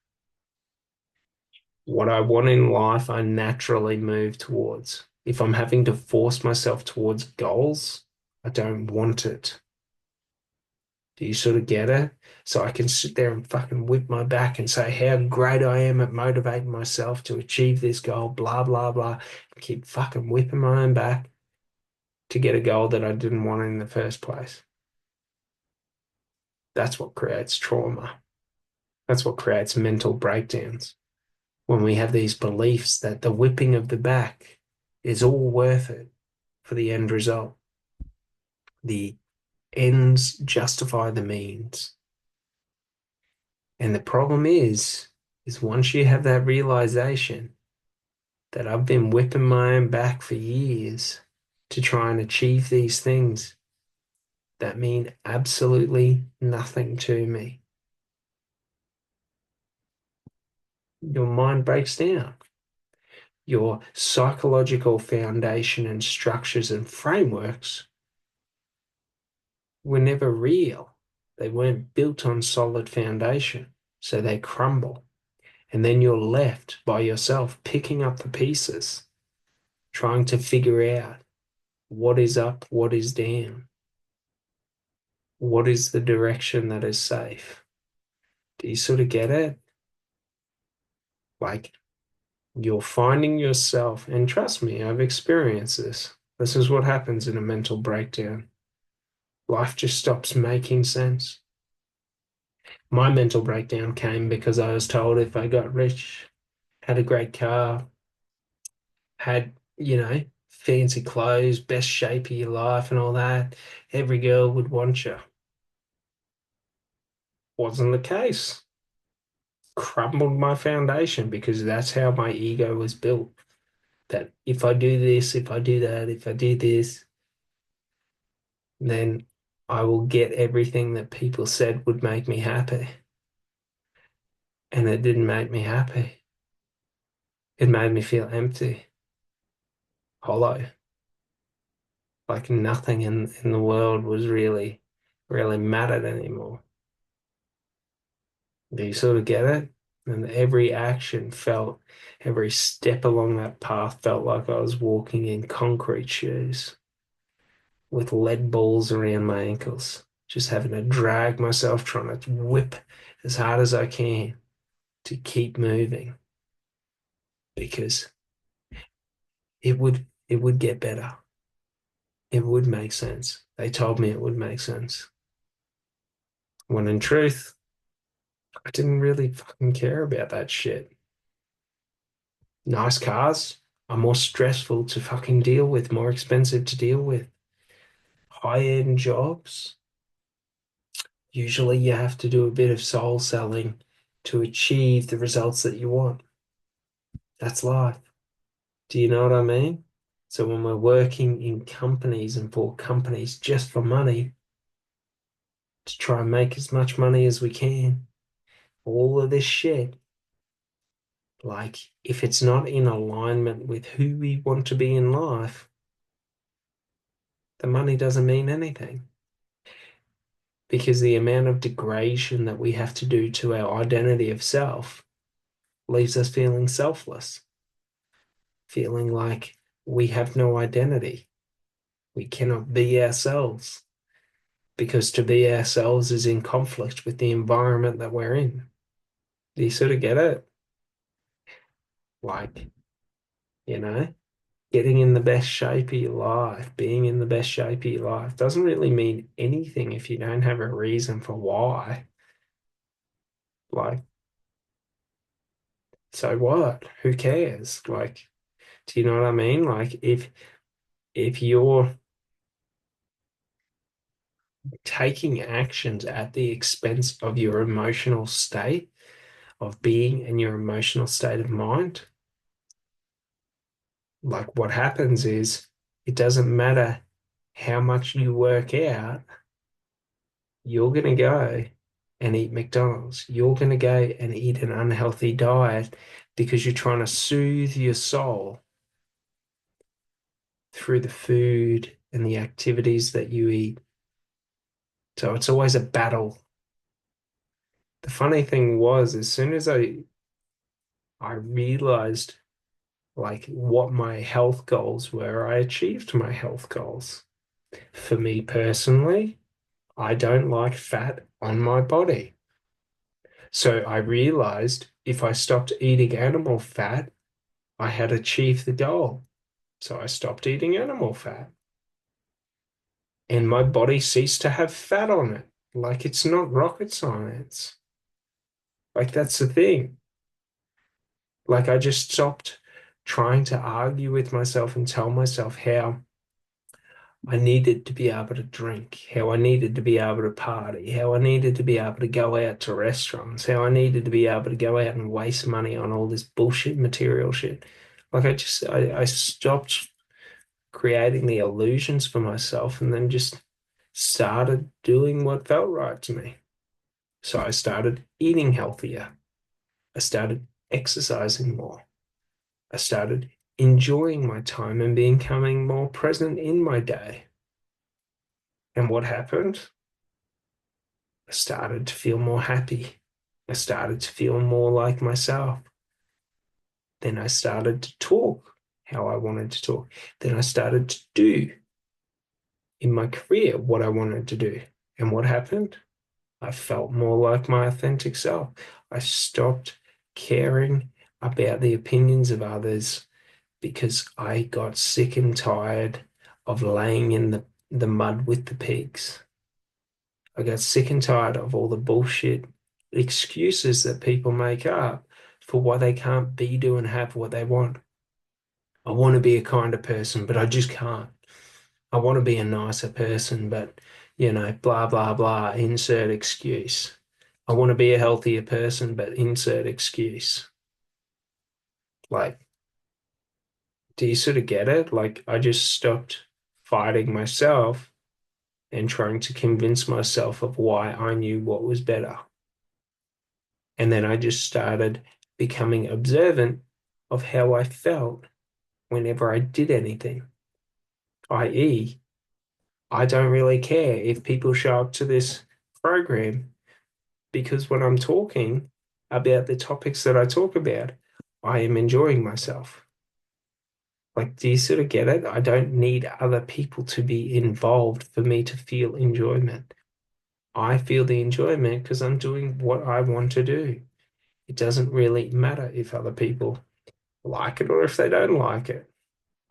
What I want in life, I naturally move towards. If I'm having to force myself towards goals, I don't want it. Do you sort of get it? So I can sit there and fucking whip my back and say how great I am at motivating myself to achieve this goal, blah, blah, blah. And keep fucking whipping my own back to get a goal that I didn't want in the first place. That's what creates trauma. That's what creates mental breakdowns. When we have these beliefs that the whipping of the back is all worth it for the end result. The ends justify the means. And the problem is once you have that realization that I've been whipping my own back for years to try and achieve these things that mean absolutely nothing to me, your mind breaks down. Your psychological foundation and structures and frameworks were never real. They weren't built on solid foundation, so they crumble. And then you're left by yourself picking up the pieces, trying to figure out what is up, what is down, what is the direction that is safe. Do you sort of get it? Like you're finding yourself, and trust me, I've experienced this. This is what happens in a mental breakdown. Life just stops making sense. My mental breakdown came because I was told if I got rich, had a great car, had, fancy clothes, best shape of your life and all that, every girl would want you. Wasn't the case. Crumbled my foundation because that's how my ego was built. That if I do this, if I do that, if I do this, then I will get everything that people said would make me happy. And it didn't make me happy. It made me feel empty, hollow. Like nothing in the world was really mattered anymore. Do you sort of get it? And every action felt, every step along that path felt like I was walking in concrete shoes with lead balls around my ankles, just having to drag myself, trying to whip as hard as I can to keep moving because it would get better. It would make sense. They told me it would make sense. When in truth, I didn't really fucking care about that shit. Nice cars are more stressful to fucking deal with, more expensive to deal with. High-end jobs, usually you have to do a bit of soul selling to achieve the results that you want. That's life. Do you know what I mean? So when we're working in companies and for companies just for money, to try and make as much money as we can, all of this shit, like if it's not in alignment with who we want to be in life, the money doesn't mean anything because the amount of degradation that we have to do to our identity of self leaves us feeling selfless, feeling like we have no identity. We cannot be ourselves because to be ourselves is in conflict with the environment that we're in. Do you sort of get it? Like, you know, getting in the best shape of your life, being in the best shape of your life doesn't really mean anything if you don't have a reason for why. Like, so what? Who cares? Like, do you know what I mean? Like, if you're taking actions at the expense of your emotional state of being and your emotional state of mind, like what happens is it doesn't matter how much you work out, you're going to go and eat McDonald's. You're going to go and eat an unhealthy diet because you're trying to soothe your soul through the food and the activities that you eat. So it's always a battle. The funny thing was, as soon as I realized like what my health goals were, I achieved my health goals. For me personally, I don't like fat on my body. So I realized if I stopped eating animal fat, I had achieved the goal. So I stopped eating animal fat and my body ceased to have fat on it. Like it's not rocket science. Like that's the thing. Like I just stopped trying to argue with myself and tell myself how I needed to be able to drink, how I needed to be able to party, how I needed to be able to go out to restaurants, how I needed to be able to go out and waste money on all this bullshit material shit. Like I stopped creating the illusions for myself and then just started doing what felt right to me. So I started eating healthier. I started exercising more. I started enjoying my time and becoming more present in my day. And what happened? I started to feel more happy. I started to feel more like myself. Then I started to talk how I wanted to talk. Then I started to do in my career what I wanted to do. And what happened? I felt more like my authentic self. I stopped caring about the opinions of others because I got sick and tired of laying in the mud with the pigs. I got sick and tired of all the bullshit excuses that people make up for why they can't be, do, and have what they want. I want to be a kinder person, but I just can't. I want to be a nicer person, but blah, blah, blah, insert excuse. I want to be a healthier person, but insert excuse. Like, do you sort of get it? Like, I just stopped fighting myself and trying to convince myself of why I knew what was better. And then I just started becoming observant of how I felt whenever I did anything, i.e., I don't really care if people show up to this program because when I'm talking about the topics that I talk about, I am enjoying myself. Like, do you sort of get it? I don't need other people to be involved for me to feel enjoyment. I feel the enjoyment because I'm doing what I want to do. It doesn't really matter if other people like it or if they don't like it.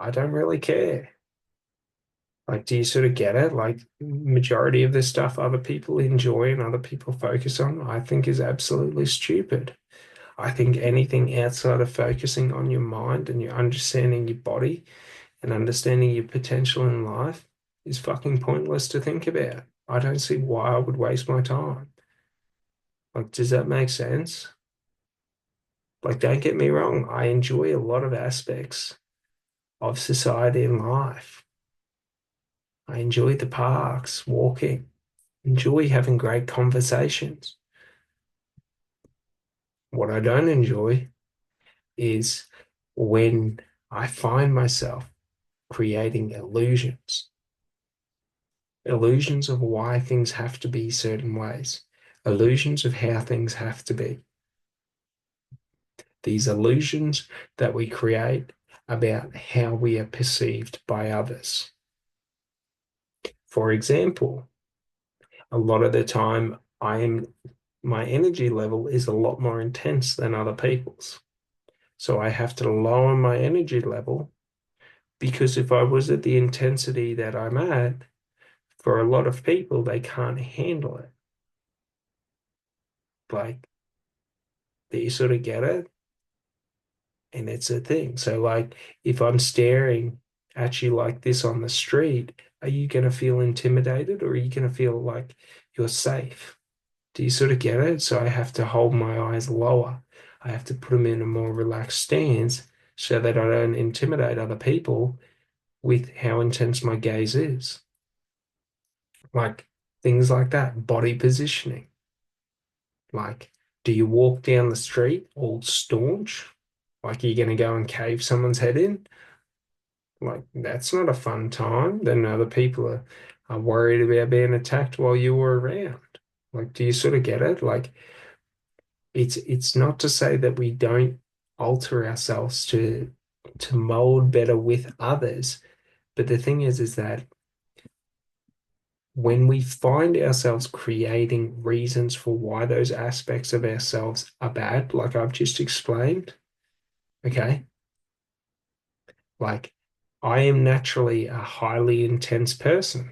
I don't really care. Like, do you sort of get it? Like, majority of the stuff other people enjoy and other people focus on, I think is absolutely stupid. I think anything outside of focusing on your mind and your understanding your body and understanding your potential in life is fucking pointless to think about. I don't see why I would waste my time. Like, does that make sense? Like, don't get me wrong, I enjoy a lot of aspects of society and life. I enjoy the parks, walking, enjoy having great conversations. What I don't enjoy is when I find myself creating illusions, illusions of why things have to be certain ways, illusions of how things have to be. These illusions that we create about how we are perceived by others. For example, a lot of the time my energy level is a lot more intense than other people's. So I have to lower my energy level because if I was at the intensity that I'm at, for a lot of people, they can't handle it. Like, do you sort of get it? And it's a thing. So, like, if I'm staring at you like this on the street, are you going to feel intimidated or are you going to feel like you're safe? Do you sort of get it? So I have to hold my eyes lower. I have to put them in a more relaxed stance so that I don't intimidate other people with how intense my gaze is. Like things like that, body positioning. Like, do you walk down the street all staunch? Like you're going to go and cave someone's head in? Like, that's not a fun time. Then other people are worried about being attacked while you were around. Like, do you sort of get it? Like, it's not to say that we don't alter ourselves to mold better with others, but the thing is that when we find ourselves creating reasons for why those aspects of ourselves are bad, like I've just explained, okay, like I am naturally a highly intense person,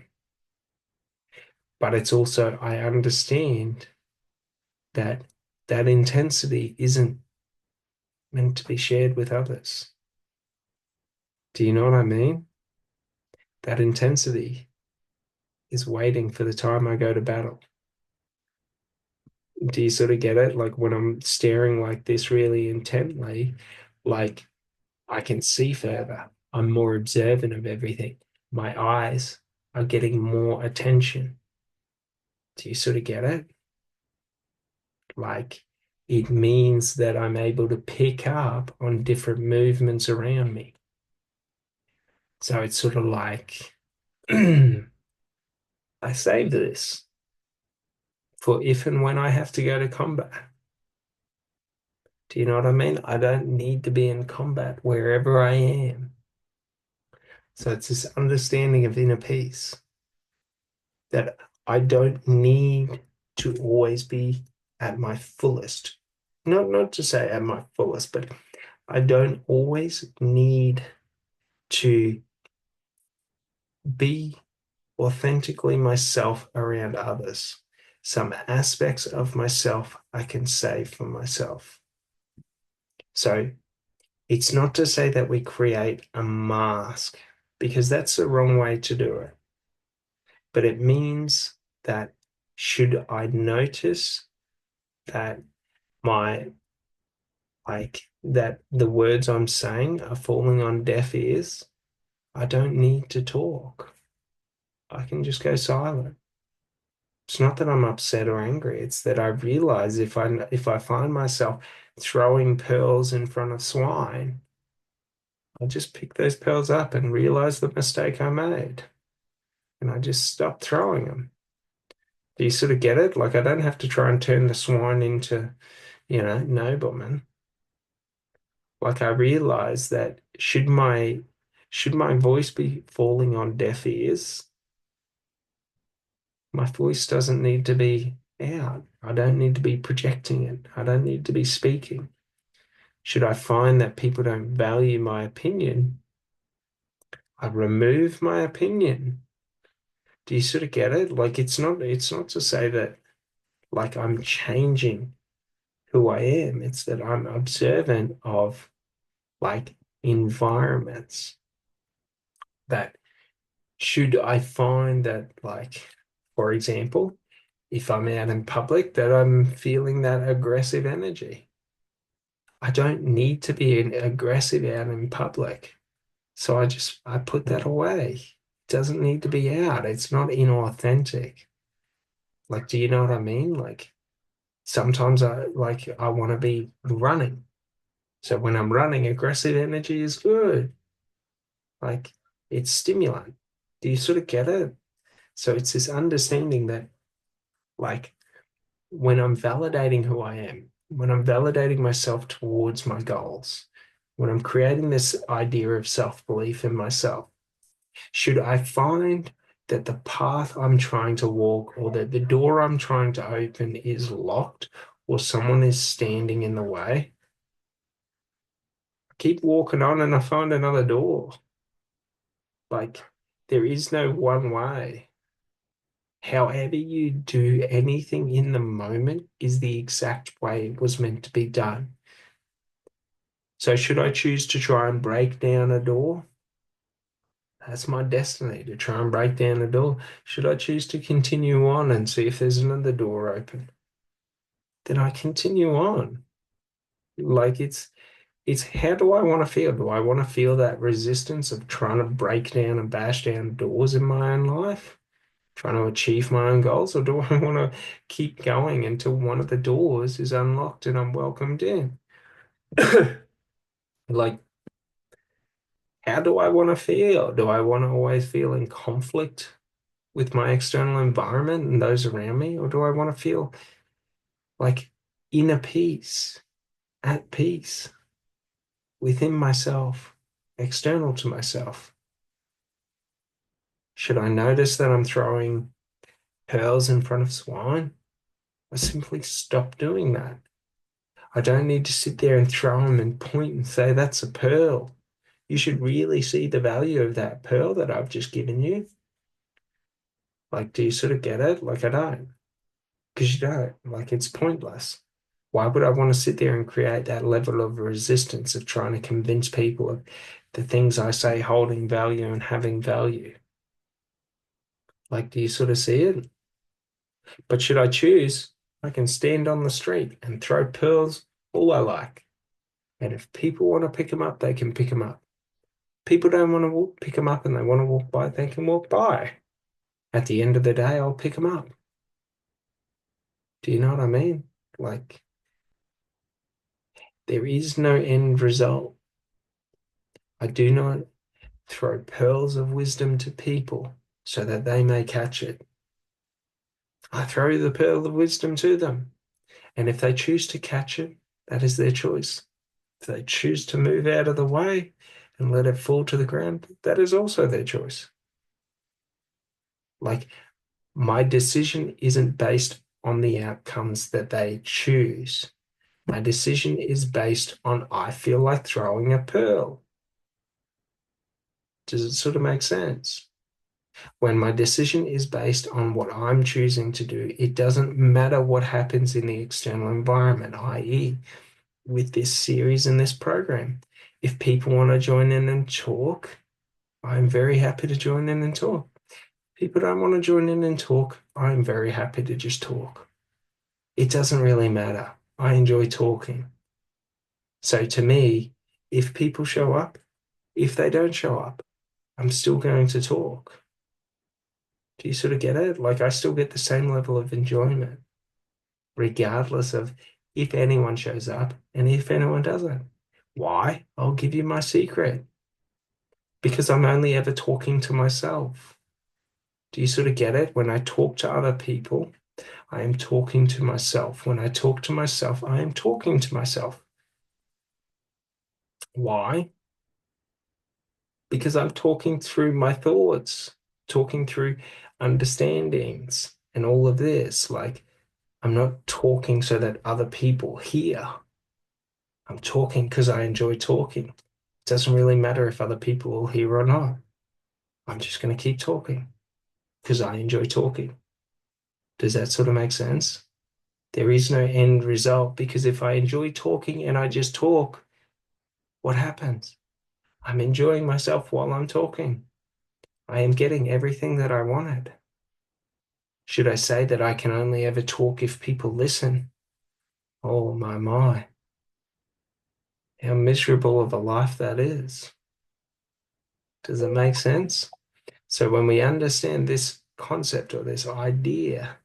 but it's also I understand that that intensity isn't meant to be shared with others. Do you know what I mean? That intensity is waiting for the time I go to battle. Do you sort of get it? Like when I'm staring like this really intently, like I can see further. I'm more observant of everything. My eyes are getting more attention. Do you sort of get it? Like it means that I'm able to pick up on different movements around me. So it's sort of like I save this for if and when I have to go to combat. Do you know what I mean? I don't need to be in combat wherever I am. So it's this understanding of inner peace that I don't need to always be at my fullest. Not to say at my fullest, but I don't always need to be authentically myself around others. Some aspects of myself I can save for myself. So it's not to say that we create a mask because that's the wrong way to do it. But it means that should I notice that my that the words I'm saying are falling on deaf ears, I don't need to talk. I can just go silent. It's not that I'm upset or angry. It's that I realize if I find myself throwing pearls in front of swine, I'll just pick those pearls up and realize the mistake I made. And I just stop throwing them. Do you sort of get it? Like I don't have to try and turn the swine into, noblemen. Like I realize that should my voice be falling on deaf ears? My voice doesn't need to be out. I don't need to be projecting it. I don't need to be speaking. Should I find that people don't value my opinion, I remove my opinion. Do you sort of get it? Like it's not to say that like I'm changing who I am. It's that I'm observant of like environments that should I find that like, for example, if I'm out in public, that I'm feeling that aggressive energy. I don't need to be aggressive out in public. So I put that away. It doesn't need to be out. It's not inauthentic. Like, do you know what I mean? Like sometimes I want to be running. So when I'm running, aggressive energy is good. Like it's stimulant. Do you sort of get it? So it's this understanding that like when I'm validating who I am, when I'm validating myself towards my goals, when I'm creating this idea of self-belief in myself, should I find that the path I'm trying to walk or that the door I'm trying to open is locked or someone is standing in the way, I keep walking on and I find another door. Like there is no one way. However you do anything in the moment is the exact way it was meant to be done. So should I choose to try and break down a door? That's my destiny to try and break down a door. Should I choose to continue on and see if there's another door open? Then I continue on. Like it's how do I want to feel? Do I want to feel that resistance of trying to break down and bash down doors in my own life? Trying to achieve my own goals, or do I want to keep going until one of the doors is unlocked and I'm welcomed in? Like, how do I want to feel? Do I want to always feel in conflict with my external environment and those around me, or do I want to feel like inner peace, at peace within myself, external to myself? Should I notice that I'm throwing pearls in front of swine? I simply stop doing that. I don't need to sit there and throw them and point and say, that's a pearl. You should really see the value of that pearl that I've just given you. Like, do you sort of get it? Like, I don't, because you don't. Like, it's pointless. Why would I want to sit there and create that level of resistance of trying to convince people of the things I say holding value and having value? Like, do you sort of see it? But should I choose, I can stand on the street and throw pearls all I like. And if people want to pick them up, they can pick them up. People don't want to pick them up and they want to walk by, they can walk by. At the end of the day, I'll pick them up. Do you know what I mean? Like, there is no end result. I do not throw pearls of wisdom to people so that they may catch it. I throw the pearl of wisdom to them. And if they choose to catch it, that is their choice. If they choose to move out of the way and let it fall to the ground, that is also their choice. Like, my decision isn't based on the outcomes that they choose. My decision is based on I feel like throwing a pearl. Does it sort of make sense? When my decision is based on what I'm choosing to do, it doesn't matter what happens in the external environment, i.e., with this series and this program. If people want to join in and talk, I'm very happy to join in and talk. People don't want to join in and talk, I'm very happy to just talk. It doesn't really matter. I enjoy talking. So to me, if people show up, if they don't show up, I'm still going to talk. Do you sort of get it? Like I still get the same level of enjoyment, regardless of if anyone shows up and if anyone doesn't. Why? I'll give you my secret. Because I'm only ever talking to myself. Do you sort of get it? When I talk to other people, I am talking to myself. When I talk to myself, I am talking to myself. Why? Because I'm talking through my thoughts, talking through understandings. and all of this. Like, I'm not talking so that other people hear. I'm talking because I enjoy talking. It doesn't really matter if other people will hear or not. I'm just going to keep talking because I enjoy talking. Does that sort of make sense? There is no end result because if I enjoy talking and I just talk, what happens? I'm enjoying myself while I'm talking. I am getting everything that I wanted. Should I say that I can only ever talk if people listen? Oh my, how miserable of a life that is. Does it make sense? So when we understand this concept or this idea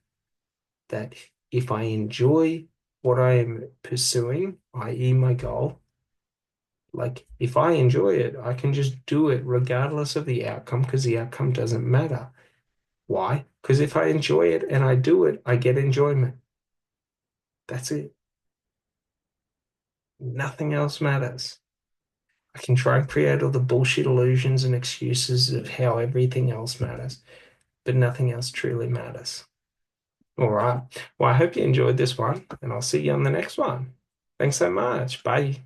that if I enjoy what I am pursuing, i.e., my goal, like if I enjoy it, I can just do it regardless of the outcome because the outcome doesn't matter. Why? Because if I enjoy it and I do it, I get enjoyment. That's it. Nothing else matters. I can try and create all the bullshit illusions and excuses of how everything else matters, but nothing else truly matters. All right. Well, I hope you enjoyed this one, and I'll see you on the next one. Thanks so much. Bye.